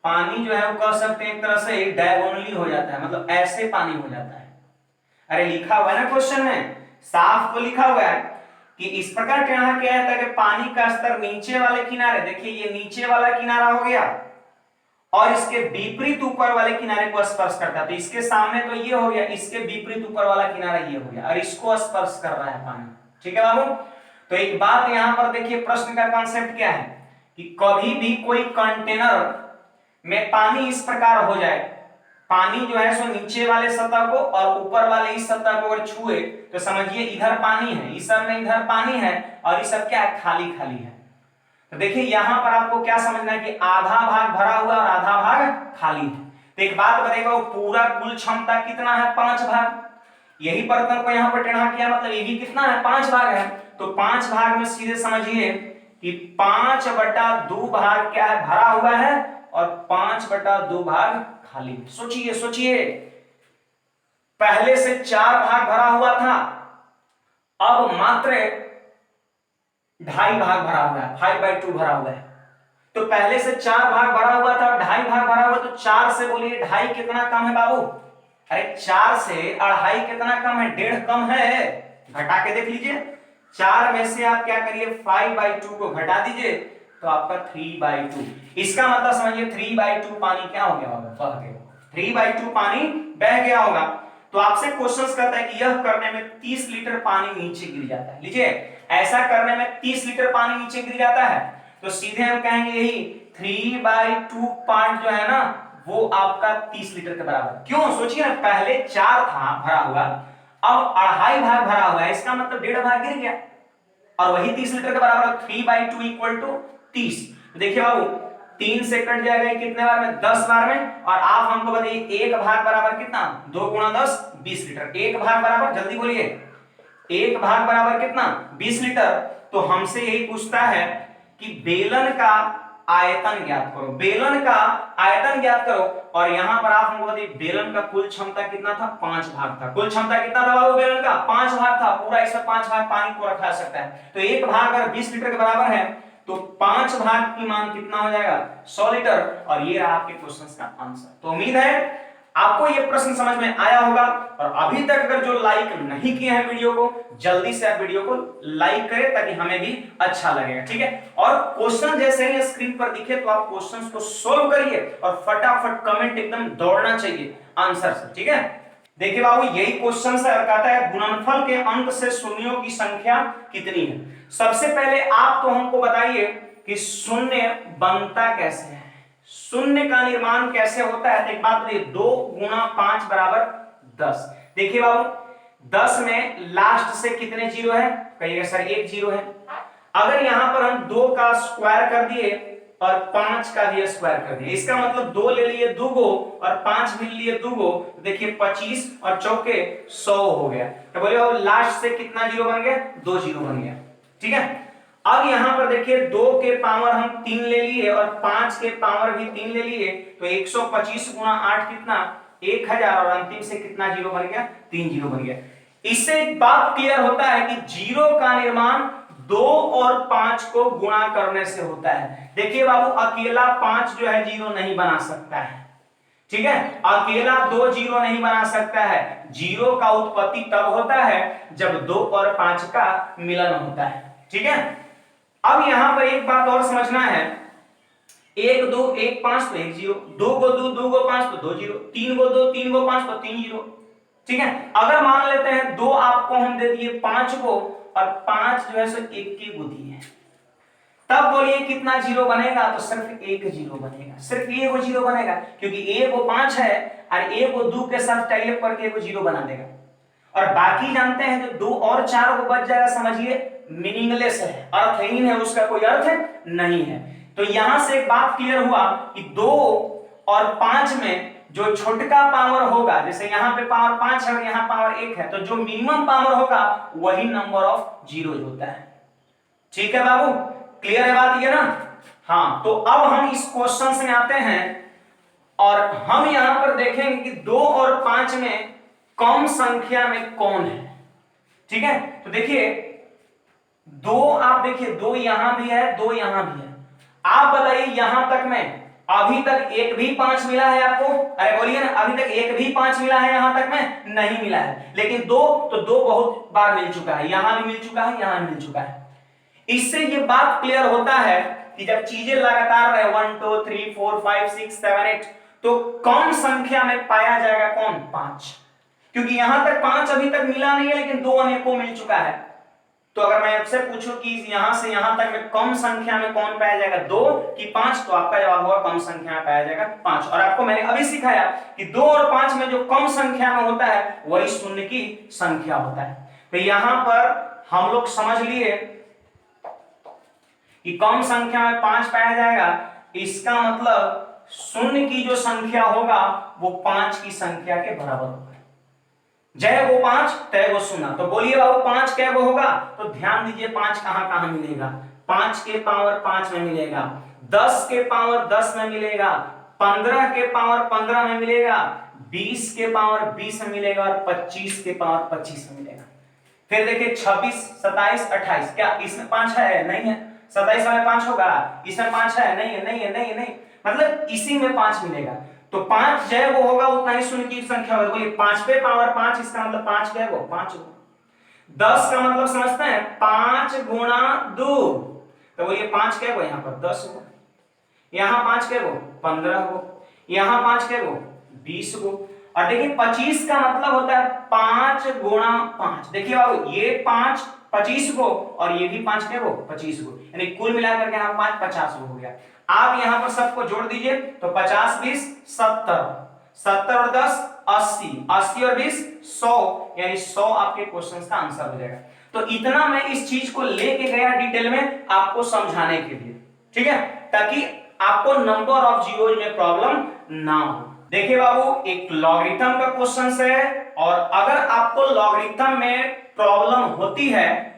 पानी जो है वो कह सकते हैं एक तरह से डायगोनली हो जाता है, मतलब ऐसे पानी हो जाता है। अरे लिखा हुआ है ना क्वेश्चन में, साफ तो लिखा हुआ है कि इस प्रकार टेढ़ा किया जाता है कि पानी का स्तर नीचे वाले किनारे, देखिए ये नीचे वाला किनारा हो गया और इसके विपरीत ऊपर वाले किनारे को स्पर्श करता है। तो इसके सामने तो ये हो गया, इसके विपरीत ऊपर वाला किनारा ये हो गया, और इसको स्पर्श कर रहा है पानी, ठीक है बाबू। तो एक बात यहां पर देखिए, प्रश्न का कॉन्सेप्ट क्या है कि कभी भी कोई कंटेनर में पानी इस प्रकार हो जाए, पानी जो है सो नीचे वाले सतह को और ऊपर वाले इस सतह को अगर छुए तो समझिए इधर पानी है, इस सब में इधर पानी है, और इस सब क्या है, खाली खाली है। तो देखिए यहां पर आपको क्या समझना है कि आधा भाग भरा हुआ और आधा भाग खाली है। तो एक बात बताइएगा, वो पूरा कुल क्षमता कितना है, 5 भाग। यही बर्तन को यहां पर टेढ़ा किया, मतलब ये भी कितना है, 5 भाग है। तो 5 भाग में सीधे समझिए कि 5/2 भाग क्या है, भरा हुआ है, और 5/2 भाग खाली। सोचिए सोचिए, पहले से 4 भाग भरा हुआ था, अब मात्र 2.5 भाग भरा हुआ है, 5/2 भरा हुआ है। तो पहले से 4 भाग भरा हुआ था और 2.5 भाग भरा हुआ, तो 4 से बोलिए 2.5 कितना कम है बाबू, अरे 4 से 2.5 कितना कम है, 1.5 कम है, घटा के देख लीजिए। 4 में से आप क्या करिए, 5/2 को घटा दीजिए तो आपका 3/2। इसका मतलब समझिए 3/2 पानी क्या हो गया होगा, बह गया, 3/2 पानी बह गया होगा। तो आपसे क्वेश्चंस करता है कि यह करने में 30 लीटर पानी नीचे गिर जाता है। लीजिए ऐसा करने में 30 लीटर पानी नीचे गिर जाता है। तो सीधे हम कहेंगे यही 3/2 पार्ट जो है ना वो आपका 30 लीटर के बराबर। क्यों, सोचिए ना, पहले 4 था भरा हुआ, अब 2.5 भाग भरा हुआ है, इसका मतलब 1.5 भाग गिर गया और वही 30 लीटर के बराबर। 3/2 इक्वल टू 30। देखिए बाबू 3 से कट जाएगा कितने बार में, 10 बार में। और आप हमको बताइए 1 भाग बराबर कितना, 2 गुणा 10 20 लीटर। 1 भाग बराबर, जल्दी बोलिए, 1 भाग बराबर कितना, 20 लीटर। तो हमसे यही पूछता है कि बेलन का आयतन ज्ञात करो, बेलन का आयतन ज्ञात करो। और यहां पर आप हमको बताइए बेलन का कुल क्षमता कितना था, 5 भाग था। कुल क्षमता कितना था बाबू बेलन का, 5 भाग था। पूरा इसमें 5 भाग पानी को रखा सकता है। तो 1 भाग अगर 20 लीटर के बराबर है तो 5 भाग की मान कितना हो जाएगा, 100 लीटर। और ये रहा आपके क्वेश्चन का आंसर। तो उम्मीद है आपको ये प्रश्न समझ में आया होगा। और अभी तक अगर जो लाइक नहीं किए हैं वीडियो को, जल्दी से आप वीडियो को लाइक करें ताकि हमें भी अच्छा लगेगा, ठीक है। और क्वेश्चन जैसे ही स्क्रीन पर दिखे तो आप क्वेश्चंस को सोल्व करिए और फटाफट कमेंट एकदम दौड़ना चाहिए आंसर से, ठीक है। देखिए बाबू यही क्वेश्चन है, कहता है गुणनफल के अंक से शून्यों की संख्या कितनी है। सबसे पहले आप तो हमको बताइए कि शून्य बनता कैसे है, शून्य का निर्माण कैसे होता है। तो एक बात बताइए, 2 गुणा 5 बराबर 10। देखिए बाबू 10 में लास्ट से कितने जीरो है, कहिएगा सर 1 जीरो है। अगर यहां पर हम 2 का स्क्वायर कर दिए और 5 का भी स्क्वायर कर दिए, इसका मतलब 2 ले लिए 2 गो और 5 भी लिए 2 गो, देखिए 25 और चौके 100 हो गया। तो बोलिए लास्ट से कितना जीरो बन गया, 2 जीरो बन गया, ठीक है। अब यहां पर देखिए 2 के पावर हम 3 ले लिए और 5 के पावर भी 3 ले लिए, तो 125 गुणा 8 कितना, 1000। और अंतिम से कितना जीरो बन गया, 3 जीरो बन गया। इससे एक बात क्लियर होता है कि जीरो का निर्माण 2 और 5 को गुणा करने से होता है। देखिए बाबू अकेला 5 जो है जीरो नहीं बना सकता है, ठीक है। अकेला 2 जीरो नहीं बना सकता है। जीरो का उत्पत्ति तब होता है जब 2 और 5 का मिलन होता है, ठीक है। अब यहां पर एक बात और समझना है, 1 2 1 5 तो 1 जीरो, 2 गो 2 2 गो 5 तो 2 जीरो, 3 गो 2 3 गो 5 तो 3 जीरो, ठीक है। अगर मान लेते हैं 2 आपको हम दे दिए 5 को और 5 जो है सो 1 की बुद्धि है, तब बोलिए कितना जीरो बनेगा, तो सिर्फ 1 जीरो बनेगा, सिर्फ 1 जीरो बनेगा। क्योंकि 1 को 5 है और 1 को 2 के साथ टाइप करके 1 जीरो बना देगा। और बाकी जानते हैं जो 2 और 4 को बच जाएगा, समझिए मीनिंगलेस है, अर्थहीन है, उसका कोई अर्थ नहीं है। तो यहां से एक बात क्लियर हुआ कि 2 और 5 में जो छोटका पावर होगा, जैसे यहां पे पावर 5 है और यहां पावर 1 है, तो जो मिनिमम पावर होगा वही नंबर ऑफ जीरोज होता है, ठीक है बाबू, क्लियर है बात ये ना। हाँ, तो अब हम इस क्वेश्चन में आते हैं और हम यहां पर देखेंगे कि 2 और 5 में कम संख्या में कौन है, ठीक है। तो देखिए 2, आप देखिए 2 यहां भी है, 2 यहां भी है। आप बताइए यहां तक में अभी तक एक भी 5 मिला है आपको, अरे बोलिए ना, अभी तक एक भी 5 मिला है यहां तक में, नहीं मिला है। लेकिन 2 तो 2 बहुत बार मिल चुका है, यहां भी मिल चुका है, यहां भी मिल चुका है। इससे ये बात क्लियर होता है कि जब चीजें लगातार रहे 1 2 3 4 5 6 7 8, तो कम संख्या में पाया जाएगा कौन, 5। क्योंकि यहां तक 5 अभी तक मिला नहीं है, लेकिन 2 अनेकों मिल चुका है। तो अगर मैं आपसे पूछूं कि यहां से यहां तक में कम संख्या में कौन पाया जाएगा, 2 कि 5, तो आपका जवाब होगा कम संख्या में पाया जाएगा 5। और आपको मैंने अभी सिखाया कि 2 और 5 में जो कम संख्या में होता है वही शून्य की संख्या होता है। तो यहां पर हम लोग समझ लिए कि कम संख्या में 5 पाया जाएगा, इसका मतलब शून्य की जो संख्या होगा वो 5 की संख्या के बराबर होगा। जय वो 5 तय वो शून्य। तो बोलिए बाबू 5 कै वो होगा, तो ध्यान दीजिए 5 कहां कहां मिलेगा, 5 के पावर 5 में मिलेगा, 10 के पावर 10 में मिलेगा, 15 के पावर 15 में मिलेगा, 20 के पावर 20 में मिलेगा और 25 के पावर 25 में मिलेगा। फिर देखिए 26 27 28, क्या इसमें 5 है, नहीं है। 27 वाले 5 होगा, इसमें 5 है, नहीं है, नहीं है, नहीं है, नहीं, मतलब इसी में 5 मिलेगा। तो 5 जय वो होगा उतना ही शून्य की संख्या होगी। बोलिए 5 पे पावर 5, इसका मतलब 5 क्या है वो 5 हो। 10 का मतलब समझते हैं 5 गुणा 2, तो बोलिए 5 क्या है वो, यहाँ पर 10 हो, यहाँ 5 क्या है वो 15 हो, यहाँ 5 क्या है वो 20 हो। और देखिए 25 का मतलब होता है 5 गुणा 5। देखिए बाबू ये 5 25 को, और ये भी 5 के वो 25 को, यानी कुल मिलाकर के यहाँ 5 50 हो गया। आप यहाँ पर सबको जोड़ दीजिए तो 50 20 70, 70 और 10 80, 80 और 20 100, यानी 100 आपके क्वेश्चन का आंसर हो जाएगा। तो इतना मैं इस चीज को लेके गया डिटेल में आपको समझाने के लिए, ठीक है, ताकि आपको नंबर ऑफ जीरोज में प्रॉब्लम ना हो। देखिए बाबू, एक लॉगरिथम का क्वेश्चन है, और अगर आपको लॉगरिथम में प्रॉब्लम होती है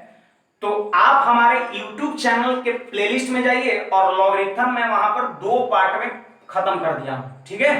तो आप हमारे YouTube चैनल के प्लेलिस्ट में जाइए, और लॉगरिथम में वहां पर 2 पार्ट में खत्म कर दिया, ठीक है।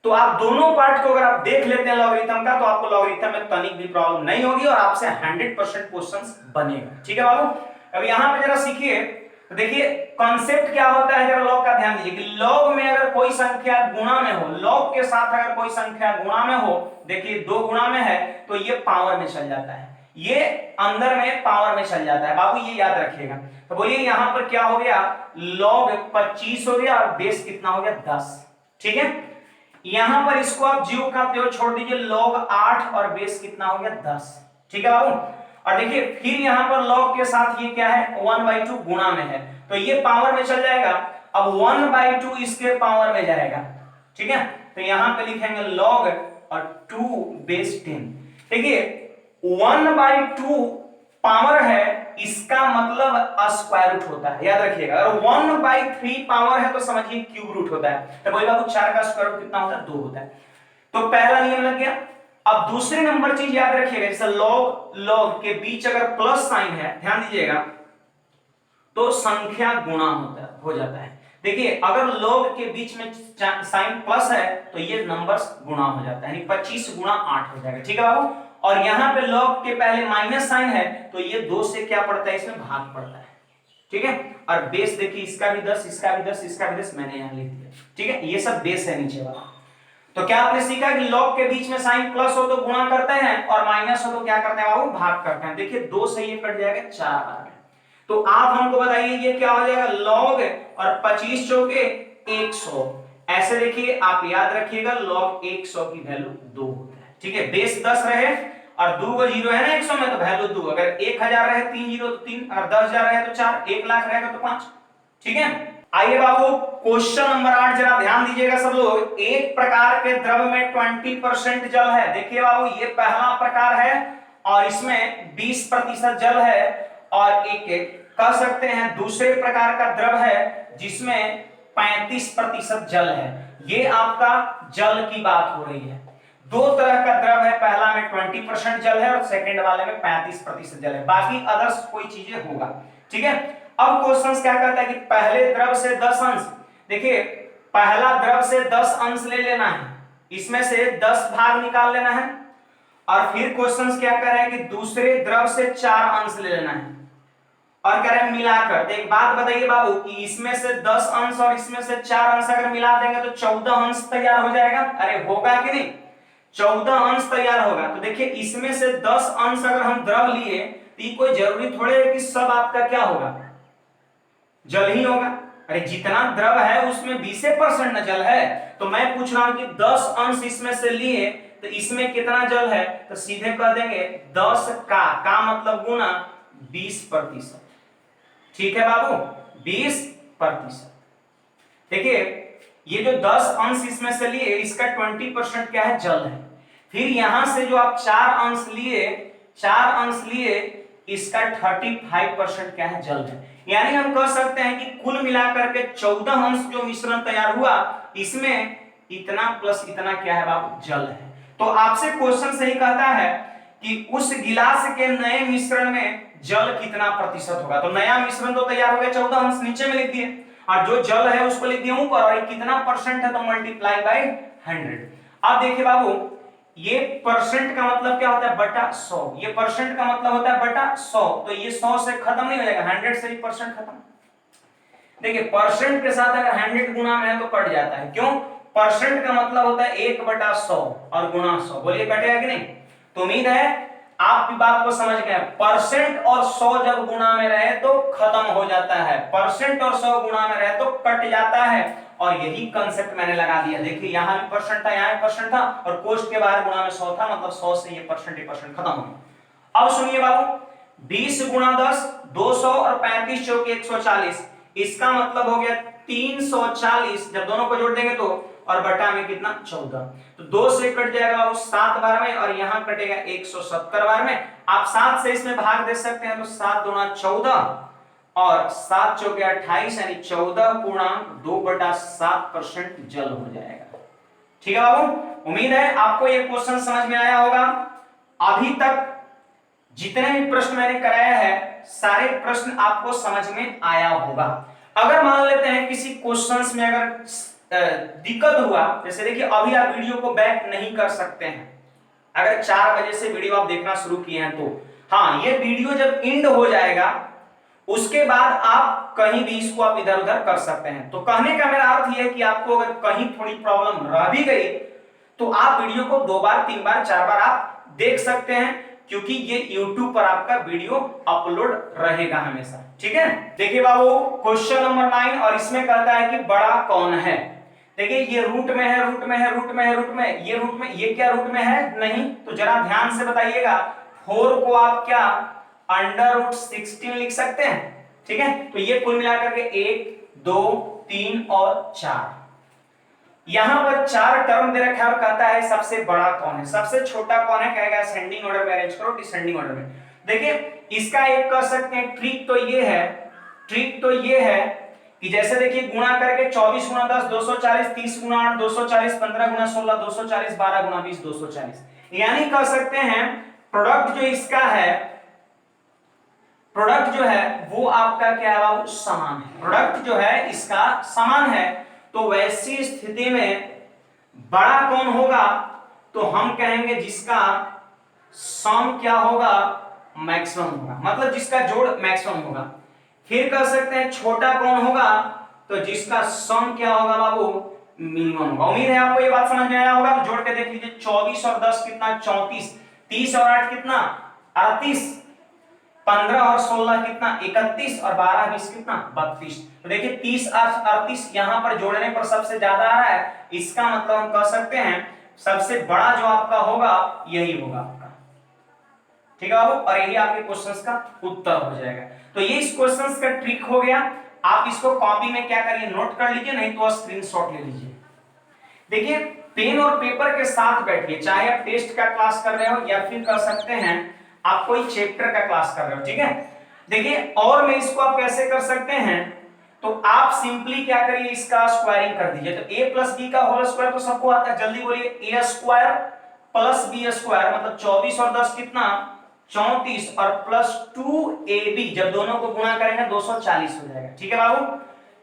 तो आप दोनों पार्ट को अगर आप देख लेते हैं लॉगरिथम का, तो आपको लॉगरिथम में तनिक भी प्रॉब्लम नहीं होगी और आपसे 100% क्वेश्चंस बनेगा, ठीक है बाबू। अब यहां पे जरा सीखिए, तो देखिए कॉन्सेप्ट क्या होता है, जरा लॉग का ध्यान दीजिए कि लॉग में अगर कोई संख्या गुणा में हो, लॉग के साथ अगर कोई संख्या गुणा में हो, देखिए 2 गुणा में है तो ये पावर में चल जाता है, ये अंदर में पावर में चल जाता है बाबू, ये याद रखिएगा। तो बोलिए यहां पर क्या हो गया, लॉग 25 हो गया और बेस कितना हो गया 10, ठीक है। यहां पर इसको आप जीरो का त्यों छोड़ दीजिए, log 8 और बेस कितना हो गया 10, ठीक है बाबू। और देखिए फिर यहां पर log के साथ ये क्या है 1/2 गुणा में है, तो ये पावर में चल जाएगा। अब 1/2 इसके पावर में जाएगा, ठीक है, तो यहां पे लिखेंगे log और 2 बेस 10। देखिए 1/2 पावर है, इसका मतलब स्क्वायर रूट होता है, याद रखिएगा। अगर 1/3 पावर है तो समझिए क्यूब रूट होता है। तो बोलिए बाबू 4 का स्क्वायर रूट कितना होता है 2 होता है। तो पहला नियम लग गया। अब दूसरी नंबर चीज याद रखिएगा, जैसे लॉग के बीच अगर प्लस साइन है, ध्यान दीजिएगा, तो संख्या गुणा हो जाता है। देखिए अगर log के बीच में साइन प्लस है तो ये नंबर्स गुणा हो जाता है, यानी 25 गुणा 8 हो जाएगा, ठीक है बाबू। और यहाँ पे log के पहले माइनस साइन है तो ये 2 से क्या पड़ता है, इसमें भाग पड़ता है, ठीक है। और बेस देखिए इसका भी 10, इसका भी 10, इसका भी 10 मैंने यहाँ लिख दिया, ठीक है, ये सब बेस है नीचे वाला। तो क्या आपने सीखा कि log के बीच में साइन प्लस हो तो गुणा करते हैं और माइनस हो तो क्या करते हैं बाबू, भाग करते हैं। देखिए 2 से ये कट जाएगा 4 बार में। तो आप हमको बताइए ये क्या हो जाएगा, log और 25 चौके 100। ऐसे देखिए आप याद रखिएगा log 100 की वैल्यू 2 होता है, ठीक है। बेस 10 रहे और 2 को जीरो है ना 100 में, तो वैल्यू 2। अगर 1000 रहे 3 जीरो तो 3, और 10000 रहे तो 4, 1 लाख रहेगा तो 5, ठीक है। आइए बाबू क्वेश्चन नंबर 8 जरा ध्यान दीजिएगा सब लोग। एक प्रकार के द्रव में 20% जल है। देखिए बाबू ये पहला प्रकार है और इसमें 20% जल है, और एक कह सकते हैं दूसरे प्रकार का द्रव है जिसमें 35% जल है। ये आपका जल की बात हो रही है। 2 तरह का द्रव है, पहला में 20% जल है और सेकंड वाले में 35% जल है, बाकी अदर्स कोई चीजें होगा, ठीक है। अब क्वेश्चन क्या कहता है कि पहले द्रव से 10 अंश, देखिए पहला द्रव से 10 अंश ले लेना है, इसमें से 10 भाग निकाल लेना है, और फिर क्वेश्चन क्या कह रहा है कि दूसरे द्रव से 4 अंश ले लेना है और कह रहे हैं मिलाकर। तो एक बात बताइए बाबू कि इसमें से 10 अंश और इसमें से 4 अंश अगर मिला देंगे तो 14 अंश तैयार हो जाएगा। अरे होगा कि नहीं, 14 अंश तैयार होगा। तो देखिए इसमें से 10 अंश अगर हम द्रव लिए तो ये कोई जरूरी थोड़े है कि सब आपका क्या होगा, जल ही होगा। अरे जितना द्रव है उसमें 20% न जल है। तो मैं पूछ रहा हूं कि 10 अंश इसमें से लिए तो इसमें कितना जल है, तो सीधे कह देंगे 10 का मतलब गुना 20%, ठीक है बाबू 20%। देखिए ये जो 10 अंश इसमें से लिए इसका 20% क्या है, जल है। फिर यहां से जो आप 4 अंश लिए इसका 35% क्या है, जल है। यानी हम कह सकते हैं कि कुल मिलाकर के 14 अंश जो मिश्रण तैयार हुआ इसमें इतना प्लस इतना क्या है बाबू, जल है। तो आपसे क्वेश्चन सही कहता है कि उस गिलास के नए मिश्रण में जल कितना प्रतिशत होगा। तो नया मिश्रण तो तैयार हो गया, 14 अंश नीचे में लिख दिए और जो जल है उसको लिख दिया ऊपर, और कितना परसेंट है तो मल्टीप्लाई बाय 100। अब देखिए बाबू ये परसेंट का मतलब क्या होता है, बटा 100। ये परसेंट का मतलब होता है बटा 100, तो ये 100 से खत्म नहीं हो जाएगा, 100 से ही परसेंट खत्म। देखिए परसेंट के साथ अगर 100 गुना में है तो कट जाता है, क्यों, परसेंट का मतलब होता है 1/100 और गुणा 100। बोलिए कटेगा कि नहीं। तो उम्मीद है आप भी बात को समझ गए। परसेंट और 100 जब गुणा में रहे तो खत्म हो जाता है, परसेंट और 100 गुणा में रहे तो कट जाता है, और यही कंसेप्ट मैंने लगा दिया। देखिए यहां भी परसेंट था, यहां भी परसेंट था, और कोष्ट के बाहर गुणा में 100 था, मतलब 100 से ये परसेंट खत्म हो गया। अब सुनिए बाबू 20 गुणा 10 200 और 35 चौके 140, इसका मतलब हो गया 340, जब दोनों को जोड़ देंगे तो, और बटा में कितना 14, तो 2 से कट जाएगा वो 7 बार में, और यहां कटेगा 170 बार में। आप 7 से इसमें भाग दे सकते हैं, तो 7 दूना 14 और 7 चौके 28, यानी 14.2/7% जल हो जाएगा। ठीक है बाबू, उम्मीद है आपको ये क्वेश्चन समझ में आया होगा। अभी तक जितने भी प्रश्न मैंने कराया है सारे प्रश्न आपको समझ में आया होगा। अगर मान लेते हैं किसी क्वेश्चंस में अगर दिक्कत हुआ, जैसे देखिए अभी आप वीडियो को बैक नहीं कर सकते हैं, अगर 4 बजे से वीडियो आप देखना शुरू किए हैं तो हाँ, ये वीडियो जब एंड हो जाएगा उसके बाद आप कहीं भी इसको आप इधर उधर कर सकते हैं। तो कहने का मेरा अर्थ यह है कि आपको अगर कहीं थोड़ी प्रॉब्लम रह भी गई तो आप वीडियो को 2 बार 3 बार 4 बार आप देख सकते हैं, क्योंकि ये YouTube पर आपका वीडियो अपलोड रहेगा हमेशा। ठीक है, देखिए बाबू क्वेश्चन नंबर 9, और इसमें कहता है कि बड़ा कौन है। देखिए ये रूट में है, रूट में है, रूट में है, रूट में, ये रूट में, ये क्या रूट में है नहीं, तो जरा ध्यान से बताइएगा। 4 को आप क्या √16 लिख सकते हैं। ठीक है, तो ये कुल मिलाकर के 1 2 3 और 4, यहां पर 4 टर्म दे रखा है और कहता है सबसे बड़ा कौन है, सबसे छोटा कौन है, कहेगा असेंडिंग ऑर्डर में अरेंज करो, डिसेंडिंग ऑर्डर में। देखिए इसका एक कर सकते हैं ट्रिक, तो ये है, ट्रिक तो ये है कि जैसे देखिए गुणा करके 24 गुणा 10 240, 30 गुणा 8 240, 15 गुणा 16 240, 12 गुणा 20 240, यानी कह सकते हैं प्रोडक्ट जो इसका है, प्रोडक्ट जो है वो आपका क्या है बाबू, समान है। प्रोडक्ट जो है इसका समान है, तो वैसी स्थिति में बड़ा कौन होगा, तो हम कहेंगे जिसका सम क्या होगा, मैक्सिमम होगा, मतलब जिसका जोड़ मैक्सिमम होगा। फिर कह सकते हैं छोटा कौन होगा, तो जिसका सम क्या होगा बाबू, मिनिमम होगा। उम्मीद है आपको ये बात समझ में आया होगा। तो जोड़ के देख लीजिए, 24 और 10 कितना 34, 30 और 8 कितना 38, 15 और 16 कितना 31, और 12 20 कितना 32। तो देखिए 30 और 38 यहां पर जोड़ने पर सबसे ज्यादा आ रहा है, इसका मतलब हम कह सकते हैं सबसे बड़ा जो आपका होगा यही होगा आपका। ठीक है बाबू, और यही आपके क्वेश्चंस का उत्तर हो जाएगा। तो ये इस क्वेश्चंस का ट्रिक हो गया। आप इसको कॉपी में क्या करिए, नोट कर लीजिए, नहीं तो स्क्रीनशॉट ले लीजिए। देखिए पेन और पेपर के साथ बैठिए, चाहे आप टेस्ट का क्लास कर रहे हो या फिर कर सकते हैं आप कोई चैप्टर का क्लास कर रहे हो। ठीक है, देखिए और में इसको आप कैसे कर सकते हैं, तो आप सिंपली क्या करिए, इसका स्क्वायरिंग कर दीजिए। तो a प्लस बी का होल स्क्वायर तो सबको आता है, जल्दी बोलिए, a square plus B square, मतलब 24 और 10 कितना 34, और प्लस 2ab, जब दोनों को गुणा करेंगे 240 हो जाएगा। ठीक है बाबू,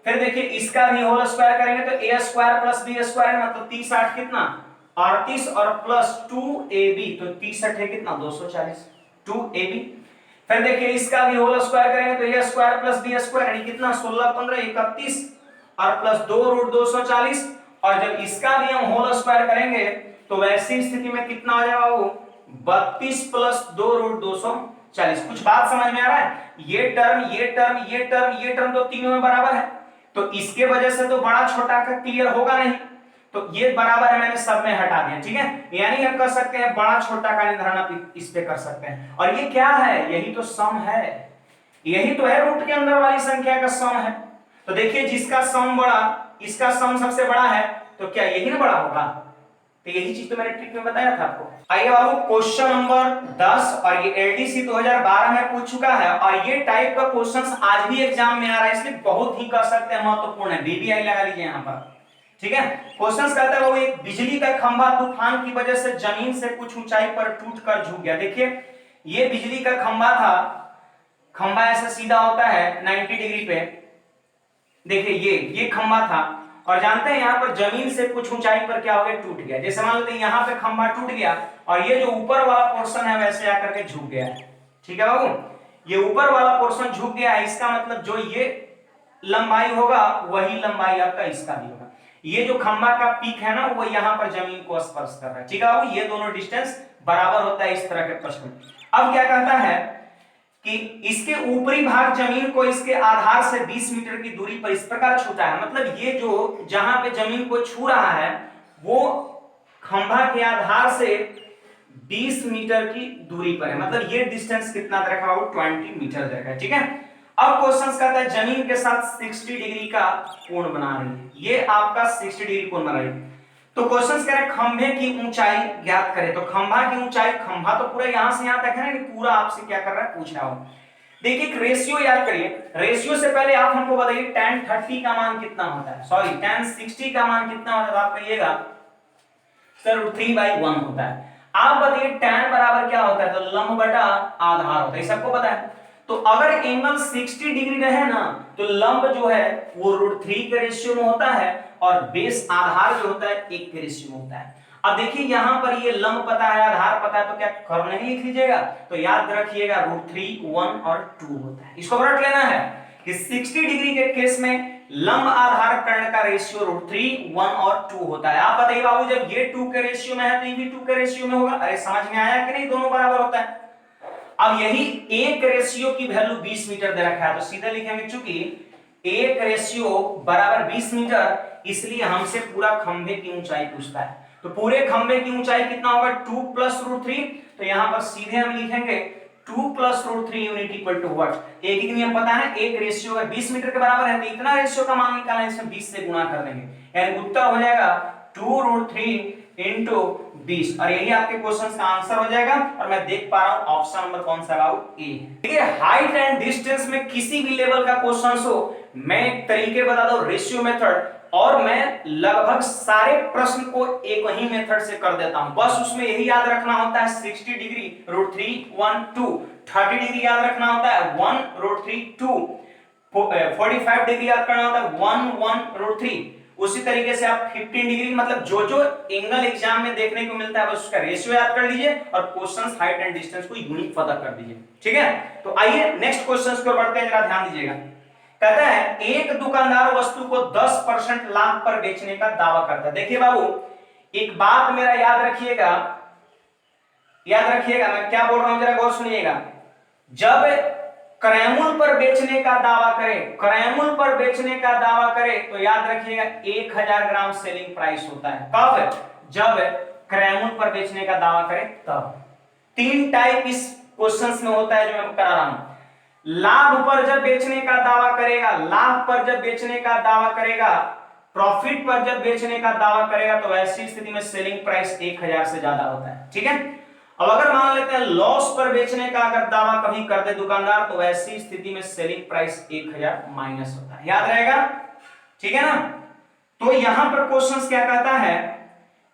फिर देखिए इसका भी होल स्क्वायर करेंगे तो a square plus B square, मतलब 30 8 कितना 38, और प्लस 2ab, तो 30 8 है कितना 240, 2ab। फिर देखिए इसका भी होल स्क्वायर करेंगे तो a square plus B square यानी कितना 16 15 31, और प्लस 2√240, और जब इसका भी हम होल स्क्वायर करेंगे तो वैसी स्थिति में कितना आ जाएगा वो 32 प्लस 2√240। कुछ बात समझ में आ रहा है, ये टर्म ये टर्म ये टर्म ये टर्म तो तीनों में बराबर है, तो इसके वजह से तो बड़ा छोटा का क्लियर होगा नहीं, तो ये बराबर है, मैंने सब में हटा दिया। ठीक है, यानी हम कर सकते हैं बड़ा छोटा का निर्धारण आप इस पे कर सकते हैं। और ये क्या है, यही तो सम है, यही तो है रूट के अंदर वाली संख्या का सम है। तो देखिए जिसका सम बड़ा, इसका सम सबसे बड़ा है, तो क्या यही ना बड़ा होगा, तो यही चीज तो मैंने ट्रिक में बताया था आपको। आइए बाबू क्वेश्चन नंबर 10, और ये एलडीसी 2012 में पूछ चुका है, और ये टाइप का क्वेश्चंस आज भी एग्जाम में आ रहा है, इसलिए बहुत ही कह सकते हैं महत्वपूर्ण है, बीबीआई लगा लीजिए यहाँ पर। ठीक है, क्वेश्चंस कहता है वो एक बिजली का खंभा तूफान की वजह से जमीन से कुछ ऊंचाई पर टूटकर झुक गया। देखिए ये बिजली का खंभा था, खंभा ऐसा सीधा होता है 90 डिग्री पे, देखिए ये खंभा था, और जानते हैं यहाँ पर जमीन से कुछ ऊंचाई पर क्या हो गया, टूट गया। जैसे मान लेते हैं यहाँ पे खंभा टूट गया और ये जो ऊपर वाला पोर्शन है वैसे आकर के झुक गया है। ठीक है बाबू, ये ऊपर वाला पोर्शन झुक गया है, इसका मतलब जो ये लंबाई होगा वही लंबाई आपका इसका भी होगा। ये जो खंभा का पीक है ना वो यहाँ पर जमीन को स्पर्श कर रहा है। ठीक है बाबू, ये दोनों डिस्टेंस बराबर होता है इस तरह के प्रश्न में। अब क्या कहता है कि इसके ऊपरी भाग जमीन को इसके आधार से 20 मीटर की दूरी पर इस प्रकार छूता है, मतलब ये जो जहां पे जमीन को छू रहा है वो खंभा के आधार से 20 मीटर की दूरी पर है, मतलब ये डिस्टेंस कितना दे रखा है, वो 20 मीटर दे रखा है, ठीक है। अब क्वेश्चन कहता है जमीन के साथ 60 डिग्री का कोण बना रही है, ये आपका 60 डिग्री कोण बना रही है। तो क्वेश्चन कह रहे हैं खंभे की ऊंचाई ज्ञात करें। तो खंभा की ऊंचाई, खंभा तो पूरा यहां से यहां तक है ना, पूरा आपसे क्या कर रहा है, पूछ रहा हूं। देखिए एक रेशियो याद करिए, रेशियो से पहले आप हमको बताइए tan 30 का मान कितना होता है, सॉरी tan 60 का मान कितना होता है, तो आप कहिएगा सर 3/1 होता है। आप बताइए tan बराबर क्या होता है, तो लंब बटा आधार होता है, सबको पता है। तो अगर एंगल 60 डिग्री रहे ना, तो लंब जो है वो √3 के रेशियो में होता है, और बेस आधार जो होता है 1 के रेशियो में होता है। अब देखिए यहां पर ये लंब पता है, आधार पता है, तो क्या कर नहीं लिख लीजिएगा, तो याद रखिएगा √3 1 और 2 होता है। इसको रट लेना है कि 60 डिग्री के केस में लंब आधार कर्ण का रेशियो √3 1 और 2 होता है। आप बताइए बाबू जब ये 2 के रेशियो में है तो ये भी 2 के रेशियो में होगा। अरे समझ में आया कि नहीं, दोनों बराबर होता है। अब यही 1 रेशियो की वैल्यू 20 मीटर दे रखा है, तो सीधे लिखेंगे चूंकि 1 रेशियो बराबर 20 मीटर, इसलिए हमसे पूरा खंभे की ऊंचाई पूछता है। तो पूरे खंभे की ऊंचाई कितना होगा, 2 + √3। तो यहां पर सीधे हम लिखेंगे 2 + √3 यूनिट इक्वल टू व्हाट, एक ही नियम पता है, 1 रेशियो अगर 20 मीटर के बराबर है तो इतना रेशियो का मान निकालना है, इसमें 20 से गुणा कर देंगे, यानी उत्तर हो जाएगा 2√3 * 20, और यही आपके क्वेश्चन का आंसर हो जाएगा। और मैं देख पा रहा हूं ऑप्शन नंबर कौन सा है, ए। देखिए हाइट एंड डिस्टेंस में किसी भी लेवल का क्वेश्चन हो, मैं एक तरीके बता दूं, रेशियो मेथड, और मैं लगभग सारे प्रश्न को एक ही मेथड से कर देता हूं। बस उसमें यही याद रखना होता है 60 डिग्री √3 1 2, 30 डिग्री याद रखना होता है 1 √3 2, 45 डिग्री याद करना होता है 1 1 √3। उसी तरीके से आप 15 डिग्री, मतलब जो जो एंगल एग्जाम में देखने को मिलता है बस उसका रेशियो याद कर लीजिए, और क्वेश्चंस हाइट एंड डिस्टेंस को यूनिट पता कर दीजिए, ठीक है। तो आइए नेक्स्ट क्वेश्चंस को बढ़ते हैं, जरा ध्यान दीजिएगा। कहता है एक दुकानदार वस्तु को 10% लाभ पर बेचने का दावा करता है। देखिए बाबू एक बात मेरा याद रखिएगा, मैं क्या बोल रहा हूं जरा गौर सुनिएगा। जब क्रयमूल्य पर बेचने का दावा करे, क्रयमूल्य पर बेचने का दावा करे, तो याद रखिएगा 1000 ग्राम सेलिंग प्राइस होता है। कब, जब क्रयमूल्य पर बेचने का दावा करे तब। 3 टाइप इस क्वेश्चंस में होता है जो मैं करा रहा हूं। लाभ पर जब बेचने का दावा करेगा, लाभ पर जब बेचने का दावा करेगा, प्रॉफिट पर जब बेचने का दावा करेगा, तो ऐसी स्थिति में सेलिंग प्राइस 1000 से ज्यादा होता है, ठीक है। अब अगर मान लेते हैं लॉस पर बेचने का अगर दावा कभी कर दे दुकानदार, तो ऐसी स्थिति में सेलिंग प्राइस 1000 माइनस होता है, याद रहेगा, ठीक है ना। तो यहां पर क्वेश्चन क्या कहता है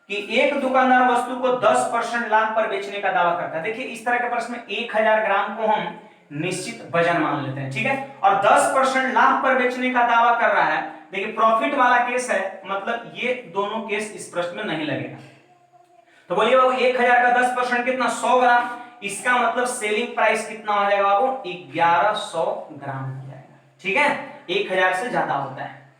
कि एक दुकानदार वस्तु को 10% लाभ पर बेचने का दावा करता है। देखिए इस तरह के प्रश्न में 1000 ग्राम को हम निश्चित वजन मान लेते हैं, ठीक है, और 10% लाभ पर बेचने का दावा कर रहा है। देखिए प्रॉफिट वाला केस है, मतलब ये दोनों केस इस प्रश्न में नहीं लगेगा। तो बोलिए बाबू 1000 का 10% कितना, 100 ग्राम, इसका मतलब सेलिंग प्राइस कितना हो जाएगा बाबू, 1100 ग्राम हो जाएगा, ठीक है, 1000 से ज्यादा होता है।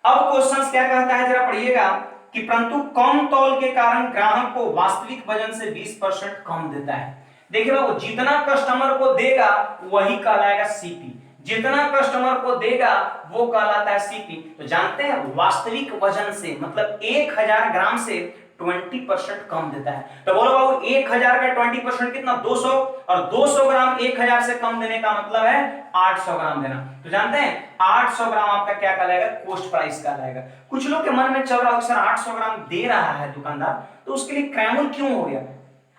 अब क्वेश्चन क्या कहता है जरा पढ़िएगा कि परंतु कम तौल के कारण ग्राहक को वास्तविक वजन से 20% कम देता है। देखिए बाबू जितना कस्टमर को देगा वही कहलाएगा सीपी, जितना कस्टमर को देगा वो कहलाता है सीपी। तो जानते हैं वास्तविक वजन से मतलब 1000 ग्राम से 20% कम देता है। तो बोलो बाबू 1000 का 20% कितना, 200, और 200 ग्राम 1000 से कम देने का मतलब है 800 ग्राम देना। तो जानते हैं 800 ग्राम आपका क्या कहलाएगा, कॉस्ट प्राइस कहलाएगा। कुछ लोग के मन में चल रहा है सर 800 ग्राम दे रहा है दुकानदार, तो उसके लिए क्रैमूल क्यों हो गया।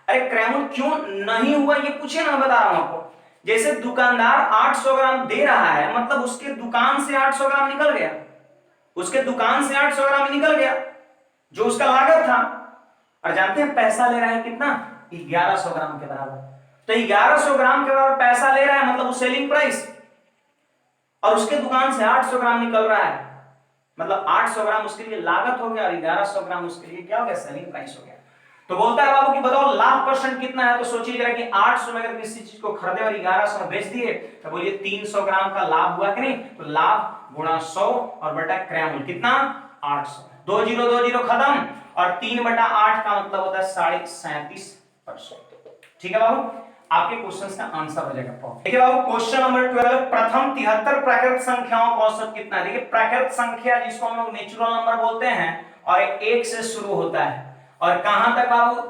अरे क्रैमूल क्यों नहीं हुआ ये पूछे ना, मैं बता रहा हूं आपको। जैसे दुकानदार 800 ग्राम दे रहा है, मतलब उसके दुकान से 800 ग्राम निकल गया, उसके दुकान से 800 ग्राम निकल गया जो उसका लागत था। और जानते हैं पैसा ले रहा है कितना, 1100 ग्राम के बराबर। तो 1100 ग्राम के बराबर पैसा ले रहा है, मतलब वो सेलिंग प्राइस, और उसके दुकान से 800 ग्राम निकल रहा है, मतलब 800 ग्राम उसके लिए लागत हो गया और 1100 ग्राम उसके लिए क्या हो गया, सेलिंग प्राइस हो गया। तो बोलता है बाबू कि बताओ लाभ परसेंट कितना है। तो सोचिए जरा कि 800 में अगर किसी चीज को खरीदे और 1100 में बेच दिए, तो बोलिए 300 ग्राम का लाभ हुआ कि नहीं। तो लाभ गुणा 100 और बटा क्रैमूल कितना, 800, 2 0 2 0 खत्म, और 3/8 का मतलब होता है 37.5%। ठीक है बाबू, आपके क्वेश्चन का आंसर हो जाएगा। देखिए बाबू क्वेश्चन नंबर 12, प्रथम 73 प्राकृत संख्याओं का औसत कितना है। देखिए प्राकृत संख्या जिसको हम लोग नेचुरल नंबर बोलते हैं, और 1 से शुरू होता है, और कहां तक बाबू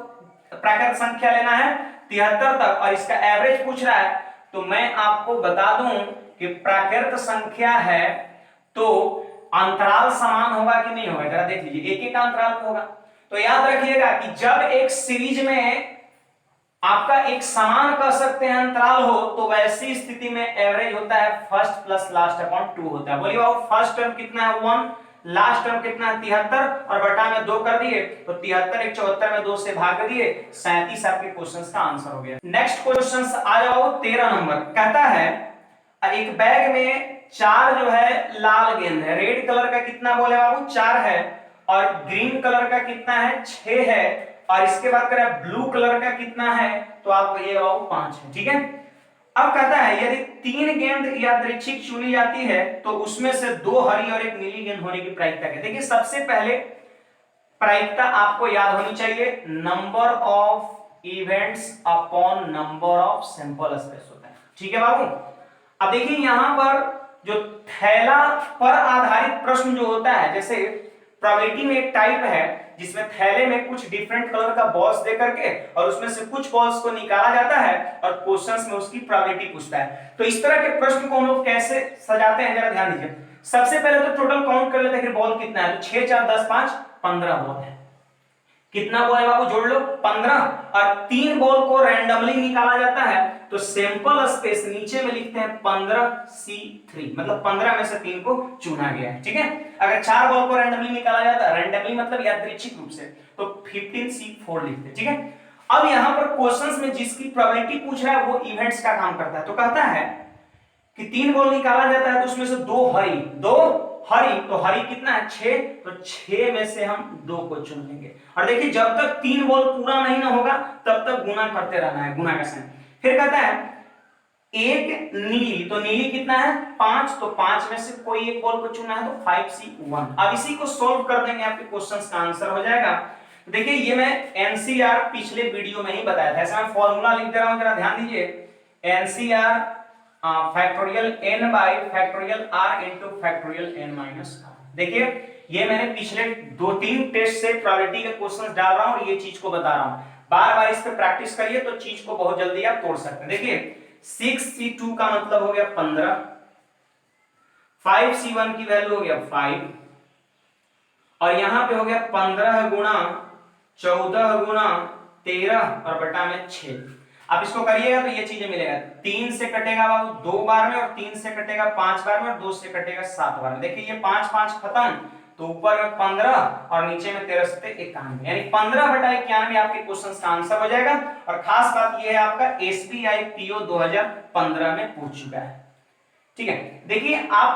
प्राकृत संख्या लेना है 73 तक और इसका एवरेज पूछ रहा है, तो मैं आपको बता दूं कि प्राकृत संख्या है तो अंतराल समान होगा कि नहीं होगा, जरा देख लीजिए, एक एक का अंतराल पे होगा। तो याद रखिएगा कि जब एक सीरीज में आपका एक समान कह सकते हैं अंतराल हो, तो वैसी स्थिति में एवरेज होता है फर्स्ट प्लस लास्ट अपॉन 2 होता है। बोलिए बाबू, फर्स्ट टर्म कितना है 1, लास्ट टर्म कितना है 73 और बटा में 2 कर दिए, तो 73 एक 74 में 2 से भाग दिए, 37 आपके क्वेश्चंस का आंसर हो गया। नेक्स्ट क्वेश्चंस आ जाओ 13 नंबर, कहता है एक बैग में 4 जो है लाल गेंद है, रेड कलर का कितना बोले बाबू 4 है, और ग्रीन कलर का कितना है 6 है, और इसके बाद करें ब्लू कलर का कितना है, तो आप कहिएगा बाबू 5 है। ठीक है, अब कहता है यदि 3 गेंद यादृच्छिक चुनी जाती है तो उसमें से 2 हरी और 1 नीली गेंद होने की प्रायिकता क्या है। देखिए सबसे पहले प्रायिकता आपको याद होनी चाहिए, number of events upon number of sample space होता है। ठीक है बाबू, अब देखिए यहां पर जो थैला पर आधारित प्रश्न जो होता है, जैसे प्रोबेबिलिटी में एक टाइप है जिसमें थैले में कुछ डिफरेंट कलर का बॉल्स दे करके और उसमें से कुछ बॉल्स को निकाला जाता है और क्वेश्चंस में उसकी प्रोबेबिलिटी पूछता है। तो इस तरह के प्रश्न को हम लोग कैसे सजाते हैं जरा ध्यान दीजिए। सबसे पहले तो टोटल काउंट कर लेते हैं कि बॉल कितना है, तो 6 4 10 5 15 बॉल है। कितना बॉल है बाबू जोड़ लो 15, और 3 बॉल को रैंडमली निकाला जाता है, तो सैंपल स्पेस नीचे में लिखते हैं 15C3, मतलब 15 में से 3 को चुना गया है। ठीक है, अगर 4 बॉल को रैंडमली निकाला जाता है, रैंडमली मतलब यादृच्छिक रूप से, तो 15C4 लिखते हैं। ठीक है, अब यहां पर क्वेश्चंस में जिसकी प्रोबेबिलिटी पूछ रहा है वो इवेंट्स का काम करता है। तो कहता है कि 3 बॉल निकाला जाता है तो उसमें से 2 हरी, तो हरी कितना है 6, तो 6 में से हम 2 को चुन लेंगे। और देखिए जब तक 3 बॉल पूरा नहीं ना होगा तब तक गुना करते रहना है, गुना का साइन। फिर कहता है एक नीली, तो नीली कितना है 5, तो 5 में से कोई एक बॉल को चुना है, तो 5C1। अब इसी को सॉल्व कर देंगे, आपके क्वेश्चंस का आंसर हो जाएगा। देखिए ये मैं एनसीआर पिछले वीडियो में ही बताया था, ऐसा मैं फॉर्मूला लिख दे रहा हूं, जरा ध्यान दीजिए। NCR factorial n bye factorial r into factorial n minus r। देखिए ये मैंने पिछले 2-3 टेस्ट से प्रोबेबिलिटी के क्वेश्चंस डाल रहा हूं और ये चीज को बता रहा हूं, बार बार इस पे प्रैक्टिस करिए तो चीज को बहुत जल्दी आप तोड़ सकते हैं। देखिए 6C2 का मतलब हो गया 15, 5C1 की वैल्यू हो गया 5, और यहां पे हो गया 15 गुणा 14 गुणा 13 और बटा में 6। आप इसको करिएगा तो ये चीजें मिलेगा, 3 से कटेगा बाबू 2 बार में, और 3 से कटेगा 5 बार में, और 2 से कटेगा 7 बार में। देखिए ये 5 5 खत्म, तो ऊपर में 15 और नीचे में 13 से 91, यानी 15/91 आपके क्वेश्चन का आंसर हो जाएगा। और खास बात ये है आपका एसबीआई पीओ 2015 में पूछ चुका है। ठीक है, देखिए आप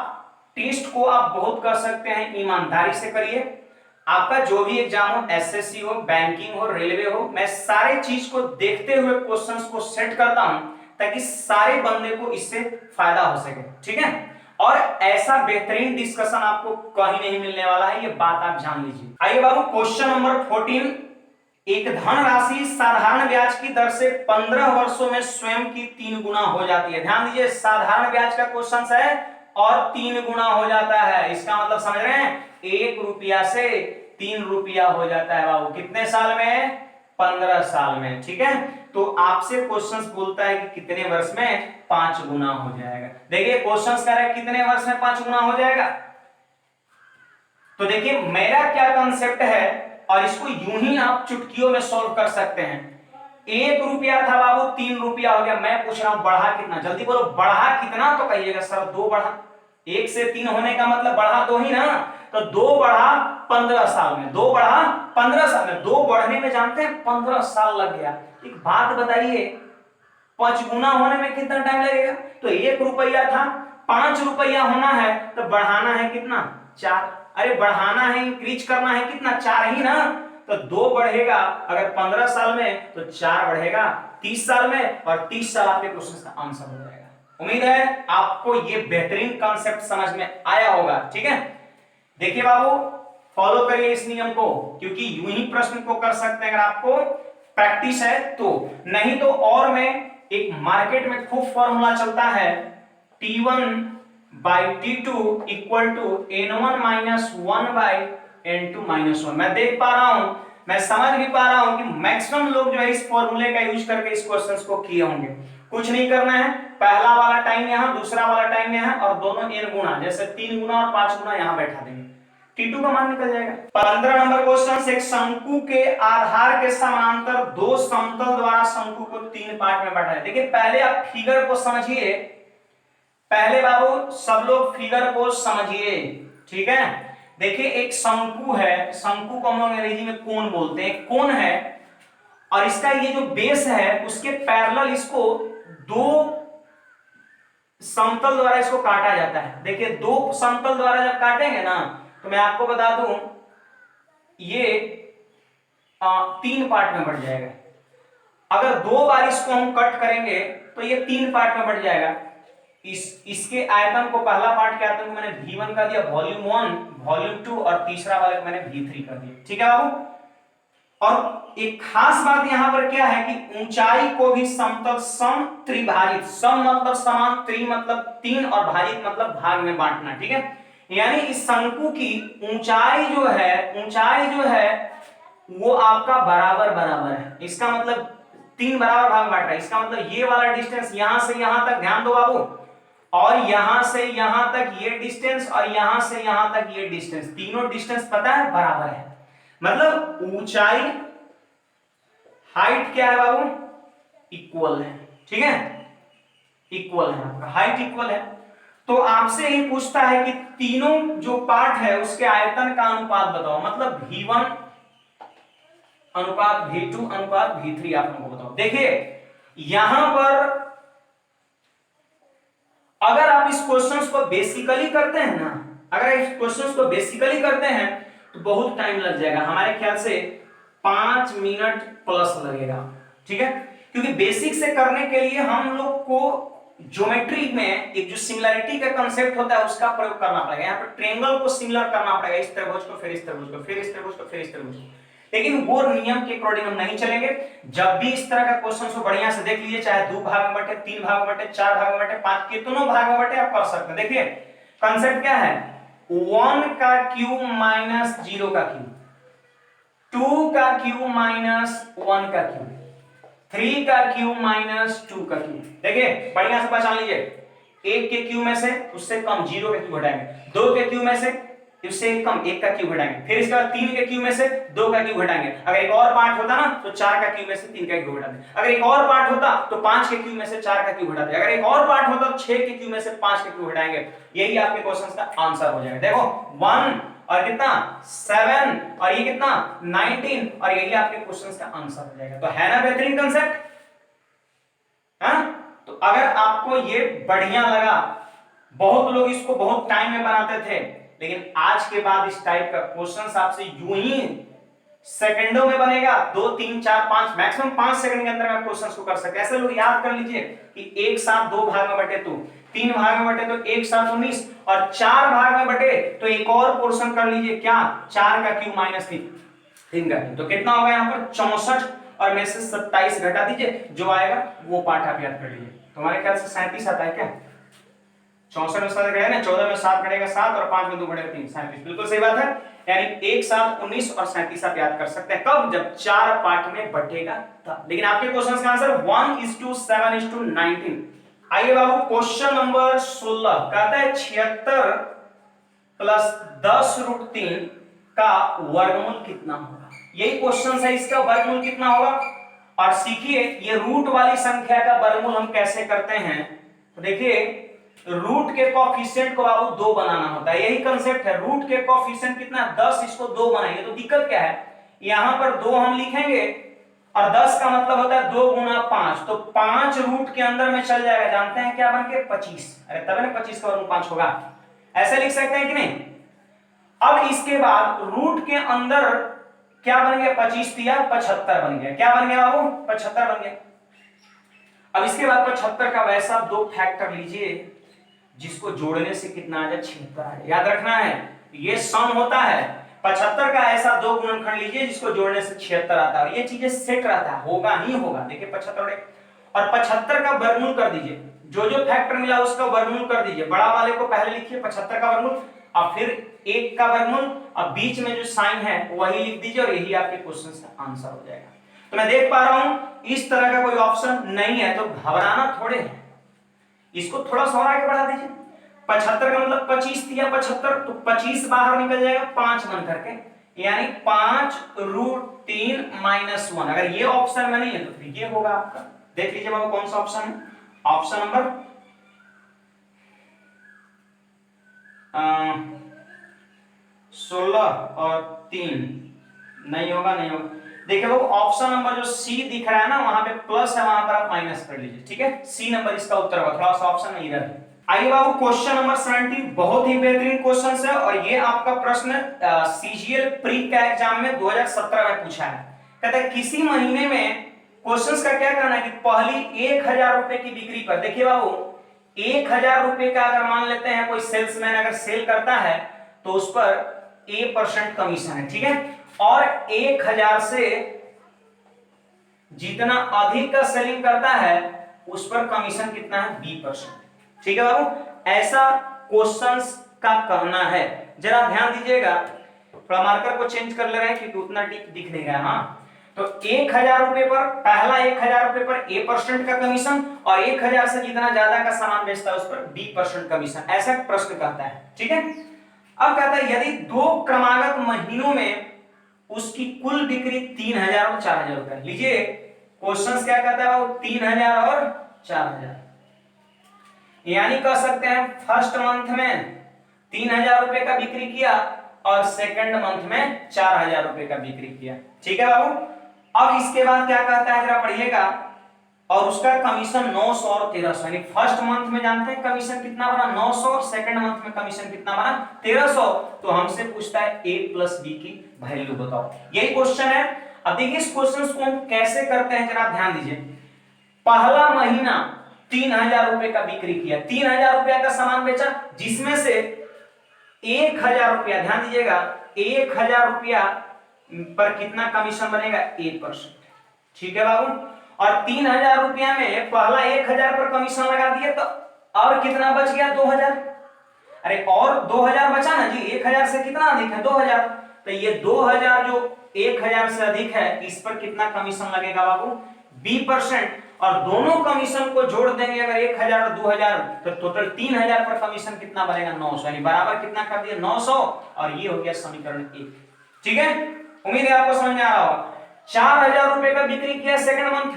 टेस्ट को आप बहुत कर सकते हैं, ईमानदारी से करिए। आपका जो भी एग्जाम हो, एसएससी हो, बैंकिंग हो, रेलवे हो, मैं सारे चीज को देखते हुए क्वेश्चंस को सेट करता हूं ताकि सारे बंदे को इससे फायदा हो सके। ठीक है, और ऐसा बेहतरीन डिस्कशन आपको कहीं नहीं मिलने वाला है, ये बात आप जान लीजिए। आइए बाबू क्वेश्चन नंबर 14, एक धनराशि साधारण ब्याज की दर से 15 वर्षों में स्वयं की 3 गुना हो जाती है। ध्यान दीजिए, साधारण ब्याज का क्वेश्चन है और 3 गुना हो जाता है, इसका मतलब समझ रहे हैं, 1 रुपया से 3 रुपया हो जाता है बाबू। कितने साल में? 15 साल में। ठीक है, तो आपसे क्वेश्चंस बोलता है कि कितने वर्ष में 5 गुना हो जाएगा। देखिए क्वेश्चंस कह रहा है कितने वर्ष में 5 गुना हो जाएगा। तो देखिए मेरा क्या कंसेप्ट है, और इसको यूं ही आप चुटकियों में सॉल्व कर सकते हैं। 1 रुपया था बाबू, 3 रुपया हो गया। मैं पूछ रहा हूं बढ़ा कितना, जल्दी बोलो बढ़ा कितना, तो कहिएगा सर 2 बढ़ा। 1 से 3 होने का मतलब बढ़ा 2 ही ना, तो 2 बढ़ा 15 साल में, 2 बढ़ा 15 साल में, 2 बढ़ने में जानते हैं 15 साल लग गया। एक बात बताइए, 5 गुना होने में कितना टाइम लगेगा? तो 1 रुपया था, 5 रुपया होना है, तो बढ़ाना है कितना? 4। अरे बढ़ाना है, इंक्रीज करना है कितना? 4 ही ना, तो 2 बढ़ेगा अगर 15 साल में, तो 4 बढ़ेगा 30 साल में, और 30 साल आपके क्वेश्चन का आंसर हो जाएगा। उम्मीद है आपको ये बेहतरीन कॉन्सेप्ट समझ में आया होगा। ठीक है, देखिए बाबू फॉलो करिए इस नियम को, क्योंकि यूं ही प्रश्न को कर सकते हैं अगर आपको प्रैक्टिस है तो। नहीं तो और में एक मार्केट में खूब फॉर्मूला चलता है, T1/T2 equal to N1 - 1/N2 - 1। मैं देख पा रहा हूं मैं समझ भी पा रहा हूं कि मैक्सिमम लोग जो है इस फॉर्मूले का यूज करके इस क्वेश्चंस को किए होंगे। कुछ नहीं करना है, पहला वाला टाइम यहाँ, दूसरा वाला टाइम यहाँ, और दोनों n गुना, जैसे 3 गुना और 5 गुना यहाँ बैठा देंगे, T2 का मान निकल जाएगा। 15 नंबर क्वेश्चन, एक शंकु के आधार के समानांतर दो समतल द्वारा शंकु को 3 पार्ट में बांटा है। देखिए पहले आप फिगर को समझिए, पहले बाबू सब लोग फिगर को समझिए, ठीक है। देखिए एक शंकु है, शंकु को हम लोग अंग्रेजी में कोन बोलते हैं, कोन है, और इसका ये जो बेस है उसके पैरेलल इसको दो समतल द्वारा इसको काटा जाता है। देखिए दो समतल द्वारा जब काटेंगे ना, तो मैं आपको बता दूं ये 3 पार्ट में बढ़ जाएगा। अगर 2 बार इसको हम कट करेंगे तो ये 3 पार्ट में बढ़ जाएगा। इसके आयतन को, पहला पार्ट के आयतन को मैंने V1 का दिया, वॉल्यूम 1, वॉल्यूम 2, और तीसरा वाले को मैंने V3 कर दिया, ठीक है बाबू। और एक खास बात यहां पर क्या है कि ऊंचाई को भी समतल सम त्रिभाजित, सम मतलब समान, त्रि मतलब 3, और भाजित मतलब भाग में बांटना, ठीक है। यानी इस शंकु की ऊंचाई जो है वो आपका बराबर बराबर है। इसका मतलब 3 बराबर भाग बांट रहा है। इसका मतलब ये वाला डिस्टेंस यहां से यहां तक, ध्यान दो बाबू, और यहां से यहां तक ये डिस्टेंस, और यहां से यहां तक ये डिस्टेंस, तीनों डिस्टेंस पता है बराबर है। मतलब ऊंचाई, हाइट क्या है बाबू, इक्वल है, ठीक है, इक्वल है, आपका हाइट इक्वल है। तो आपसे ही पूछता है कि तीनों जो पार्ट है उसके आयतन का अनुपात बताओ, मतलब V1 अनुपात V2 अनुपात V3 आप लोगों को बताओ। देखिए यहां पर अगर आप इस क्वेश्चंस को बेसिकली करते हैं ना, अगर इस क्वेश्चंस को बेसिकली करते हैं तो बहुत टाइम लग जाएगा, हमारे ख्याल से 5 मिनट प्लस लगेगा, ठीक है। क्योंकि बेसिक से करने के लिए हम लोग को ज्योमेट्री में एक जो सिमिलरिटी का कांसेप्ट होता है उसका प्रयोग करना पड़ेगा। यहाँ पर ट्रायंगल को सिमिलर करना पड़ेगा, इस त्रिभुज को, फिर इस त्रिभुज को, फिर इस त्रिभुज को, फिर इस त्रिभुज को। लेकिन वो नियम के अकॉर्डिंग हम नहीं चलेंगे। जब भी इस तरह का क्वेश्चन को बढ़िया से देख लीजिए, चाहे 2 भाग में बटे, 3 भाग में बटे, 4 भाग में बटे, 5, कितनों भाग में बटे आप कर सकते हैं। देखिए कांसेप्ट क्या है, 1 का क्यूब माइनस 0 का क्यूब, 2 का क्यूब माइनस 1 का क्यूब, 3 का क्यूब माइनस 2 का क्यूब। देखिए बढ़िया से पहचान लीजिए, 1 के क्यूब में से उससे कम 0 के क्यूब हटाएंगे, 2 के क्यूब में से उससे कम 1 का क्यूब हटाएंगे, फिर इसके बाद 3 के क्यूब में से 2 का क्यूब हटाएंगे। अगर एक और पार्ट होता ना तो 4 का क्यूब में से 3 का क्यूब हटाते, अगर एक और पार्ट होता तो 5 के क्यूब में से 4 का क्यूब हटाते, अगर एक और पार्ट होता तो 6 के क्यूब में से 5 का क्यूब हटाएंगे। यही आपके क्वेश्चन का आंसर हो जाएगा। देखो 1 और कितना 7 और ये कितना 19, और यही आपके क्वेश्चन का आंसर हो जाएगा। तो है ना बेहतरीन कंसेप्ट। तो अगर आपको ये बढ़िया लगा, बहुत लोग इसको बहुत टाइम में बनाते थे, लेकिन आज के बाद इस टाइप का क्वेश्चन आपसे यूं ही सेकंडों में बनेगा, 2 3 4 5 मैक्सिमम 5 सेकंड के अंदर आप क्वेश्चन को कर सकते हैं। ऐसे लोग याद कर लीजिए कि 1 7 2 भाग में बटे तो 3 भाग में बटे तो 1 7 19, और 4 भाग में बटे तो एक और पोर्शन कर लीजिए, क्या 4 का क्यूब माइनस 3 का क्यूब, तो कितना होगा यहाँ पर 64, और में से 27 घटा दीजिए, जो आएगा वो पार्ट आप याद कर लीजिए। तुम्हारे ख्याल से 37 आता है क्या, 64 में 7 घटेगा ना, 14 में 7 घटेगा 7, और 5 में 2 घटेगा 3, 37, बिल्कुल सही बात है। यानी 1 7 19 और 37 आप याद कर सकते हैं, कब, जब 4 पार्ट में बटेगा तब। लेकिन आपके क्वेश्चन का आंसर 1:7:19। आइए बाबू क्वेश्चन नंबर 16 कहता है 76 प्लस 10√3 का वर्गमूल कितना होगा। यही क्वेश्चन है, इसका वर्गमूल कितना होगा। और सीखिए ये रूट वाली संख्या का वर्गमूल हम कैसे करते हैं। तो देखिए रूट के कोएफिशिएंट को बाबू 2 बनाना होता है, यही कंसेप्ट है। रूट के कोएफिशिएंट कितना 10, इसको 2 बनाएंगे, तो दिक्कत क्या है, यहां पर 2 हम लिखेंगे, और 10 का मतलब होता है 2 गुना 5, तो 5 रूट के अंदर में चल जाएगा, जानते हैं क्या बन के 25। अरे तब ना 25 का वर्गमूल 5 होगा, ऐसे लिख सकते हैं कि नहीं। अब इसके बाद रूट के अंदर क्या बन गया, 25 दिया 75 बन गया, क्या बन गया बाबू 75 बन गया। अब इसके बाद 75 का वैसा 2 फैक्टर लीजिए जिसको जोड़ने से कितना आ जाए 76 आ जाए। याद रखना है ये सम होता है, 75 का ऐसा 2 गुणनखंड लीजिए जिसको जोड़ने से 76 आता है, और ये चीजें सेट रहता है, होगा ही होगा। देखिए 75 और 75 का वर्गमूल कर दीजिए, जो जो फैक्टर मिला उसका वर्गमूल कर दीजिए। बड़ा वाले को पहले लिखिए 75 का वर्गमूल, और फिर 1 का वर्गमूल, और बीच में जो साइन है वही लिख दीजिए, और यही आपके क्वेश्चन का आंसर हो जाएगा। तो मैं देख पा रहा हूं इस तरह का कोई ऑप्शन नहीं है, तो घबराना थोड़े है, इसको थोड़ा सा और आगे बढ़ा दीजिए। 75 का मतलब 25 दिया 75, तो 25 बाहर निकल जाएगा 5 बन करके, यानी 5√3 - 1। अगर ये ऑप्शन में नहीं है तो फिर ये होगा आपका। देख लीजिए बाबू कौन सा ऑप्शन है, ऑप्शन नंबर 16 और 3 नहीं होगा, नहीं होगा। देखिए बाबू ऑप्शन नंबर जो सी दिख रहा है ना, वहां पे प्लस है, वहां पर आप माइनस कर लीजिए, ठीक है। सी नंबर इसका उत्तर होगा, थोड़ा सा ऑप्शन नहीं इधर। आइए बाबू क्वेश्चन नंबर 70, बहुत ही बेहतरीन क्वेश्चन है, और ये आपका प्रश्न सीजीएल प्री का एग्जाम में 2017 में पूछा है। कहता है किसी महीने में, क्वेश्चंस का क्या कहना है कि पहली 1000 रुपए की बिक्री पर, देखिए बाबू 1000 रुपए का अगर मान लेते हैं कोई सेल्समैन अगर सेल करता है तो उस पर A% कमीशन है, ठीक है। और 1000 से जितना अधिक का सेलिंग करता है उस पर कमीशन कितना है, B%, ठीक है बाबू। ऐसा क्वेश्चंस का कहना है। जरा ध्यान दीजिएगा, थोड़ा मार्कर को चेंज कर ले रहे हैं क्योंकि उतना दिख नहीं रहा है। हाँ, तो 1000 रुपए पर, पहला 1000 रुपए पर A% का कमीशन, और 1000 से जितना ज्यादा का सामान बेचता है उस पर B% कमीशन, ऐसा प्रश्न कहता है, ठीक है। अब कहता है यदि 2 क्रमागत महीनों में उसकी कुल बिक्री 3000 और 4000 रुपए, लीजिए क्वेश्चंस क्या कहता है वो 3000 और 4000, यानी कह सकते हैं फर्स्ट मंथ में 3000 रुपए का बिक्री किया और सेकंड मंथ में 4000 रुपए का बिक्री किया, ठीक है बाबू। अब इसके बाद क्या कहता है जरा पढ़िएगा, और उसका कमीशन 900 और 1300, यानी फर्स्ट मंथ में जानते हैं कमीशन कितना बना 900, और सेकंड मंथ में कमीशन कितना बना 1300। तो हमसे पूछता है A + B की वैल्यू बताओ, यही क्वेश्चन है। अब देखिए इस क्वेश्चन को हम कैसे करते हैं जरा ध्यान दीजिए। पहला महीना 3000 रुपए का बिक्री किया, 3000 रुपया का सामान बेचा, जिसमें से 1000 रुपया, ध्यान दीजिएगा 1000 रुपया पर कितना कमीशन बनेगा A%, ठीक है बाबू। और 3000 रुपया में पहला 1000 पर कमीशन लगा दिया, तो और कितना बच गया 2000। अरे और 2000 बचा ना जी, 1000 से कितना अधिक है 2000, तो ये 2000 जो 1000 से अधिक है इस पर कितना कमीशन लगेगा बाबू B%, और दोनों कमीशन को जोड़ देंगे अगर 1000 और 2000, तो टोटल 3000 पर कमीशन कितना बनेगा 900, यानी बराबर कितना कर दिया 900, और ये हो गया समीकरण 1, ठीक है। उम्मीद है आपको समझ में आ रहा होगा। 4000 रुपए का बिक्री किया सेकंड मंथ,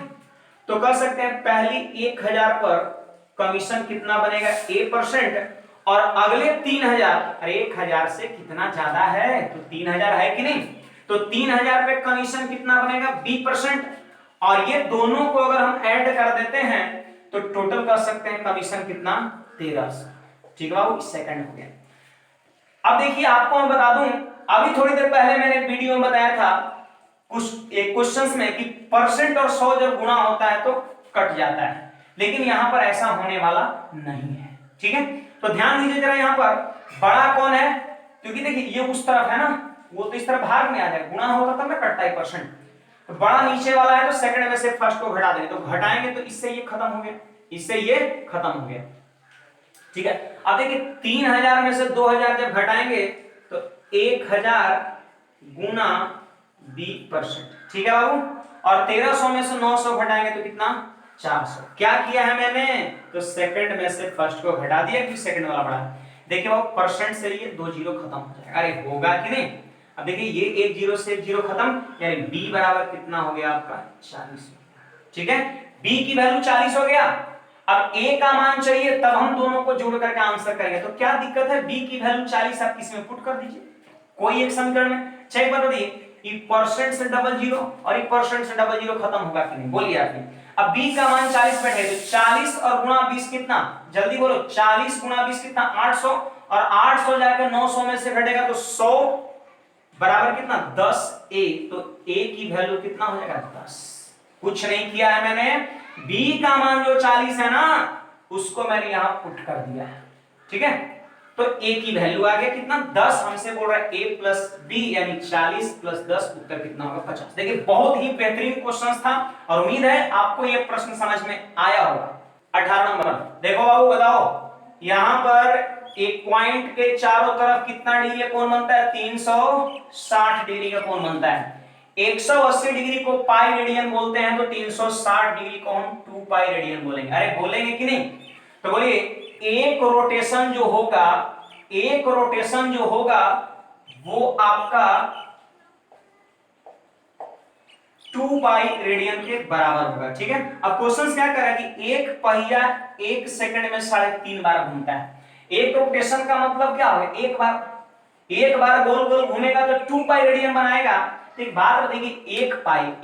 तो कह सकते हैं पहली 1000 पर कमीशन कितना बनेगा A%, और अगले 3000, अरे 1000 से कितना ज्यादा है तो 3000 है कि नहीं, तो 3000 पे कमीशन कितना बनेगा B%, और ये दोनों को अगर हम ऐड कर देते हैं तो टोटल कर सकते हैं कमीशन कितना 1300, ठीक है बाबू, सेकंड हो गया। अब देखिए आपको मैं बता दूं, अभी थोड़ी देर पहले मैंने वीडियो में बताया था कुछ एक क्वेश्चंस में कि परसेंट और 100 जब गुणा होता है तो कट जाता है, लेकिन यहां पर ऐसा होने वाला नहीं है, ठीक है। तो ध्यान दीजिए जरा, यहां पर बड़ा कौन है, क्योंकि देखिए ये उस तरफ है ना, वो तो इस तरफ भाग में आ जाए, गुणा होता तब ना कटता है परसेंट, तो बड़ा नीचे वाला है तो सेकंड में से फर्स्ट को घटा देंगे, तो घटाएंगे तो इससे ये खत्म हो गया, इससे ये खत्म हो गया, ठीक है। अब देखिए 3000 में से 2000 जब घटाएंगे तो 1000 गुना B%, ठीक है बाबू, और 1300 में से 900 घटाएंगे तो कितना 400। क्या किया है मैंने, तो सेकंड में से फर्स्ट को घटा दिया क्योंकि सेकंड वाला बड़ा। देखिए बाबू परसेंट से ये 2 जीरो खत्म हो जाएगा, अरे होगा कि नहीं। अब देखिए ये 1 जीरो से 1 जीरो खत्म, यानी B बराबर कितना हो गया आपका 40, ठीक है। B की वैल्यू 40 हो गया। अब A का मान चाहिए, तब हम दोनों को जोड़ करके आंसर करेंगे, तो क्या दिक्कत है, B की वैल्यू 40 आप इसमें पुट कर दीजिए कोई एक समीकरण में। चेक बता दिए परसेंट से डबल जीरो और परसेंट से डबल जीरो खत्म होगा कि नहीं, बोलिए आप। अब B का मान 40 बैठे, तो 40 और गुणा 20 कितना, जल्दी बोलो, 40 गुणा 20 कितना 800, और 800 जाकर 900 में से घटेगा तो 100 बराबर कितना 10A, तो A की वैल्यू कितना हो जाएगा 10। कुछ नहीं किया है मैंने, B का मान जो 40 है ना उसको मैंने यहां पुट कर दिया है, ठीक है। तो A की वैल्यू आ गया कितना 10, हमसे बोल रहा है A + B, यानी 40 + 10, उत्तर कितना होगा 50। देखिए बहुत ही बेहतरीन क्वेश्चन था और उम्मीद है आपको यह प्रश्न समझ में आया होगा। 18 नंबर। देखो बाबू बताओ, यहां पर एक पॉइंट के चारों तरफ कितना डिग्री का कोण बनता है? 360 डिग्री का कोण बनता है। 180 डिग्री को पाई रेडियन बोलते हैं, तो 360 डिग्री को हम 2 पाई रेडियन बोलेंगे। अरे बोलेंगे कि नहीं? तो बोलिए, एक रोटेशन जो होगा, एक रोटेशन जो होगा वो आपका 2 पाई रेडियन के बराबर होगा। ठीक है, अब क्वेश्चन क्या कर रहा है कि एक पहिया 1 सेकंड में 3.5 बार घूमता है। एक रोटेशन का मतलब क्या होगा? एक बार गोल गोल घूमेगा तो 2 पाई रेडियन बनाएगा। तो एक बात बताइए,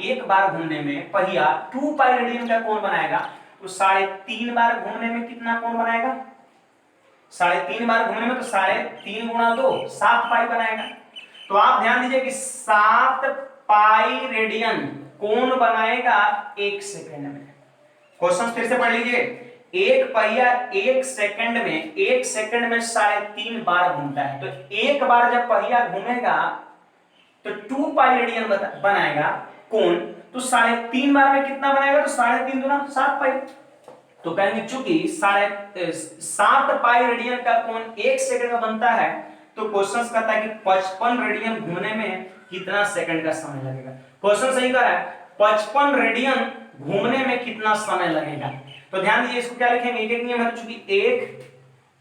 एक बार घूमने में पहिया 2 पाई रेडियन का कोण बनाएगा, तो 3.5 बार घूमने में कितना कोण बनाएगा? 3.5 बार घूमने में तो 3.5 गुणा 2 7 पाई बनाएगा। तो आप ध्यान दीजिए कि 7 पाई रेडियन कोण बनाएगा 1 सेकंड में। क्वेश्चन फिर से पढ़ लीजिए, एक पहिया 1 सेकंड में 3.5 बार घूमता है। तो एक बार जब पहिया घूमेगा तो 2 पाई रेडियन बनाएगा कोण, तो 3.5 बार में कितना बनाएगा? तो 3.5 गुना 7 पाई। तो कहेंगे चूंकि 7 पाई रेडियन का कोण 1 सेकंड में बनता है, तो क्वेश्चन कहता है कि 55 रेडियन घूमने में कितना सेकंड का समय लगेगा। क्वेश्चन सही कर रहा है, 55 रेडियन घूमने में कितना समय लगेगा। तो ध्यान दीजिए, इसको क्या लिखेंगे? एक नियम है, चूंकि 1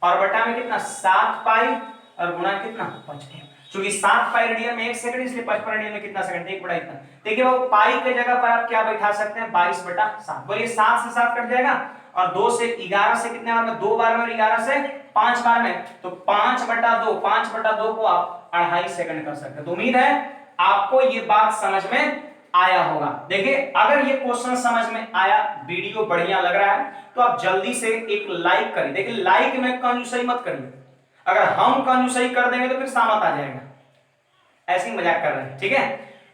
और बटा में कितना 7 पाई और गुणा कितना 55। चूंकि 7 पाई रेडियन में 1 सेकंड, इसलिए 55 रेडियन में कितना सेकंड? 1 बटा इतना। देखिए वो पाई के जगह पर आप क्या बैठा सकते हैं? 22 बटा 7। बोलिए 7 से 7 कट जाएगा, और 2 से 11 से कितने बार में? 2 बार में, और 11 से 5 बार में, तो 5 बटा 2 को आप 2.5 सेकंड कर सकते हैं। तो उम्मीद है आपको ये बात समझ में आया होगा। देखिए अगर ये क्वेश्चन समझ में आया, वीडियो बढ़िया लग रहा है, तो आप जल्दी से एक लाइक करिए। देखिए लाइक में कंजूसई मत करिए, अगर हम कंजूसई कर देंगे तो फिर सामत आ जाएगा। ऐसे ही मजाक कर रहे हैं, ठीक है?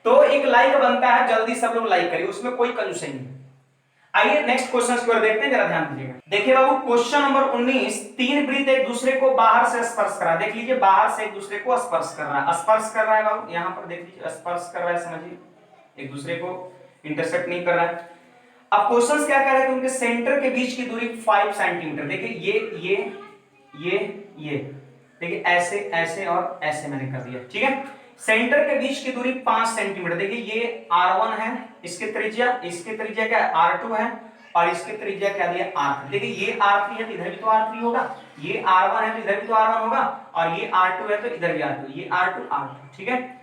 तो एक लाइक बनता है, जल्दी सब लोग लाइक करिए, उसमें कोई कंजूसई नहीं। आइए नेक्स्ट क्वेश्चन की ओर देखते हैं, जरा ध्यान दीजिएगा। देखिए बाबू क्वेश्चन नंबर 19, 3 वृत्त एक दूसरे को बाहर से स्पर्श कर रहा है। देख लीजिए, बाहर से एक दूसरे को स्पर्श कर रहा है। स्पर्श कर रहा है बाबू, यहां पर देख लीजिए, स्पर्श कर रहा है, समझिए, एक दूसरे को इंटरसेप्ट नहीं कर रहा है। अब क्वेश्चन क्या कह रहे हैं कि उनके सेंटर के बीच की दूरी 5 सेंटीमीटर। देखिए ये देखिए ऐसे ऐसे और ऐसे मैंने कर दिया, ठीक है? सेंटर के बीच की दूरी 5 सेंटीमीटर। देखिए ये R1 है, इसके त्रिज्या क्या है? R2 है, और इसके त्रिज्या क्या दिया? R3। देखिए ये R3 है तो इधर भी तो R3 होगा, ये R1 है तो इधर भी तो R1 होगा, और ये R2 है तो इधर भी R2, ये R2, ठीक है?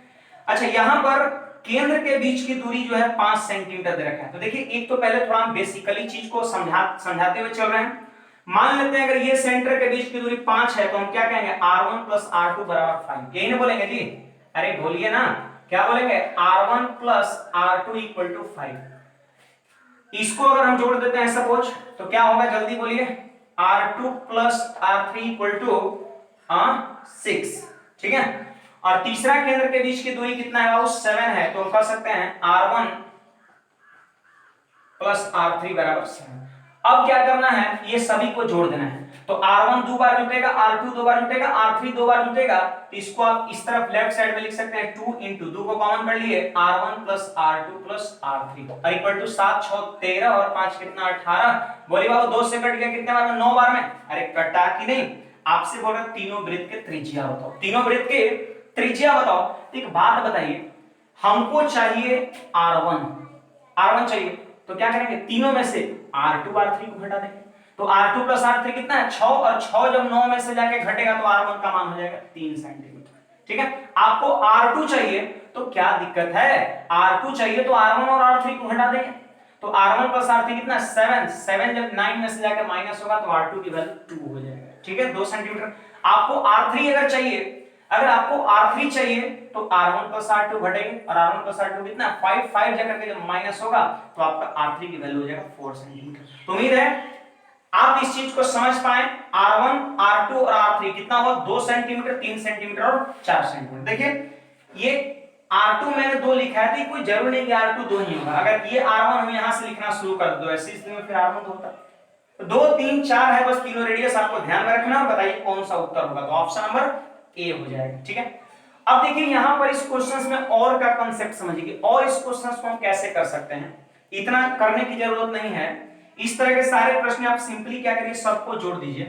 अच्छा, यहां पर केंद्र के बीच की दूरी जो है 5 सेंटीमीटर दे रखा है। तो देखिए एक तो पहले थोड़ा हम बेसिकली चीज को समझाते हुए चल रहे हैं। मान लेते हैं अगर ये सेंटर के बीच की दूरी 5 है, तो हम क्या कहेंगे? R1 प्लस R2 बराबर 5। यही ना बोलेंगे जी? अरे बोलिए ना, क्या बोलेंगे? R1 plus R2 equal to 5। इसको अगर हम जोड़ देते हैं सपोज, तो क्या होगा? जल्दी बोलिए। R2 plus R3 equal to 6, ठीक है? और तीसरा केंद्र के बीच की दूरी कितना है बाबू? 7 है, तो हम कह सकते हैं R1 प्लस R3 बराबर 7। अब क्या करना है? ये सभी को जोड़ देना है। तो R1 दो बार जुटेगा, R2 दो बार जुटेगा, R3 दो बार जुटेगा, तो इसको आप इस तरफ लेफ्ट साइड में लिख सकते हैं 2 इंटू 2 को कॉमन कर लिए, R1 plus R2 plus R3 और इक्वल टू 7 6 13 और 5 कितना 18। बोलिए बाबू 2 से कट गया कितने बार में? 9 बार में। अरे कटा कि नहीं? आपसे बोल रहा तीनों वृत्त के त्रिज्या बताओ, तीनों वृत्त के त्रिज्या बताओ। तो एक बात बताइए, हमको चाहिए R1 चाहिए, तो क्या करेंगे? तीनों में से R2 R3 को घटा देंगे, तो R2 प्लस R3 कितना है? 6, और 6 जब 9 में से जाके घटेगा तो R1 का मान हो जाएगा 3 सेंटीमीटर, ठीक है? आपको R2 चाहिए, तो क्या दिक्कत है? R2 चाहिए तो R1 और R3 को घटा देंगे, तो R1 प्लस R3 कितना? 7 जब 9 में से जाके माइनस होगा तो R2 की वैल्यू 2 हो जाएगा, ठीक है? 2 सेंटीमीटर। आपको R3 अगर चाहिए, अगर आपको R3 चाहिए तो R1 प्लस R2 घटेंगे, और R1 प्लस R2 कितना? 5 जाकर के जब माइनस होगा तो आपका R3 की वैल्यू हो जाएगा 4 सेंटीमीटर। तो उम्मीद है आप इस चीज को समझ पाए। R1 R2 और R3 कितना हुआ? 2 सेंटीमीटर, 3 सेंटीमीटर और 4 सेंटीमीटर। देखिए ये R2 मैंने 2 लिखा है, तो कोई जरूर नहीं कि R2 2 ही होगा। अगर ये R1 हम यहां से लिखना शुरू कर दो ऐसे, इसलिए फिर R1 2 होता। तो 2 3 4 है बस, तीनों रेडियस आपको ध्यान में रखना है। बताइए कौन सा उत्तर होगा? तो ऑप्शन नंबर ए हो जाएगा, ठीक है? अब देखिए यहां पर इस क्वेश्चन में और का कांसेप्ट समझिए, और इस क्वेश्चन को हम कैसे कर सकते हैं। इतना करने की जरूरत नहीं है, इस तरह के सारे प्रश्न आप सिंपली क्या करिए, सबको जोड़ दीजिए।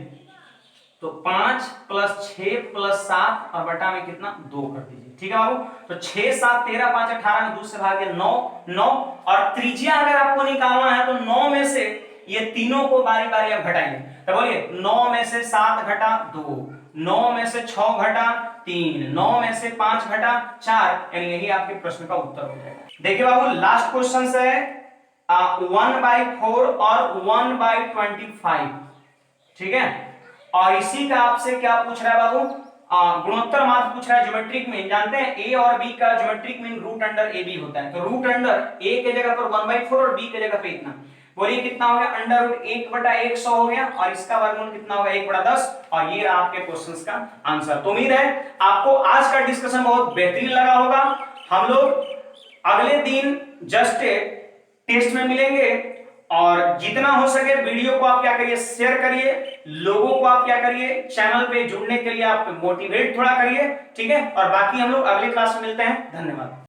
तो 5 + 6 + 7 और बटा में कितना 2 कर दीजिए। ठीक है बाबू, तो 6 7 13 5 18 में 2 से भाग दिया 9 9, और त्रिज्या अगर आपको निकालना है तो 9 में से ये तीनों को बारी बारी आप घटाएंगे। तो बोलिए 9 में से 7 घटा 2, 9 में से 6 घटा 3, 9 में से 5 घटा 4, यानी यही आपके प्रश्न का उत्तर हो जाएगा। देखिए बाबू लास्ट क्वेश्चन है 1/4 और 1/25। ठीक है, और इसी का आपसे क्या पूछ रहा है बाबू, गुणोत्तर माध्य पूछ रहा है। ज्योमेट्रिक मीन जानते हैं ए और बी का ज्योमेट्रिक मीन √a होता है। तो √a के जगह पर 1/4 और बी के जगह पे इतना, बोलिए कितना हो गया, √1/100 हो गया, और इसका वर्गमूल कितना होगा 1/10, और ये रहा आपके क्वेश्चंस का आंसर। तो उम्मीद है आपको आज का डिस्कशन बहुत बेहतरीन लगा होगा। हम लोग अगले दिन जस्ट टेस्ट में मिलेंगे, और जितना हो सके वीडियो को आप क्या करिए, शेयर करिए, लोगों को आप क्या करिए, चैनल पे जुड़ने के लिए आप मोटिवेट थोड़ा करिए। ठीक है, और बाकी हम लोग अगले क्लास में मिलते हैं। धन्यवाद।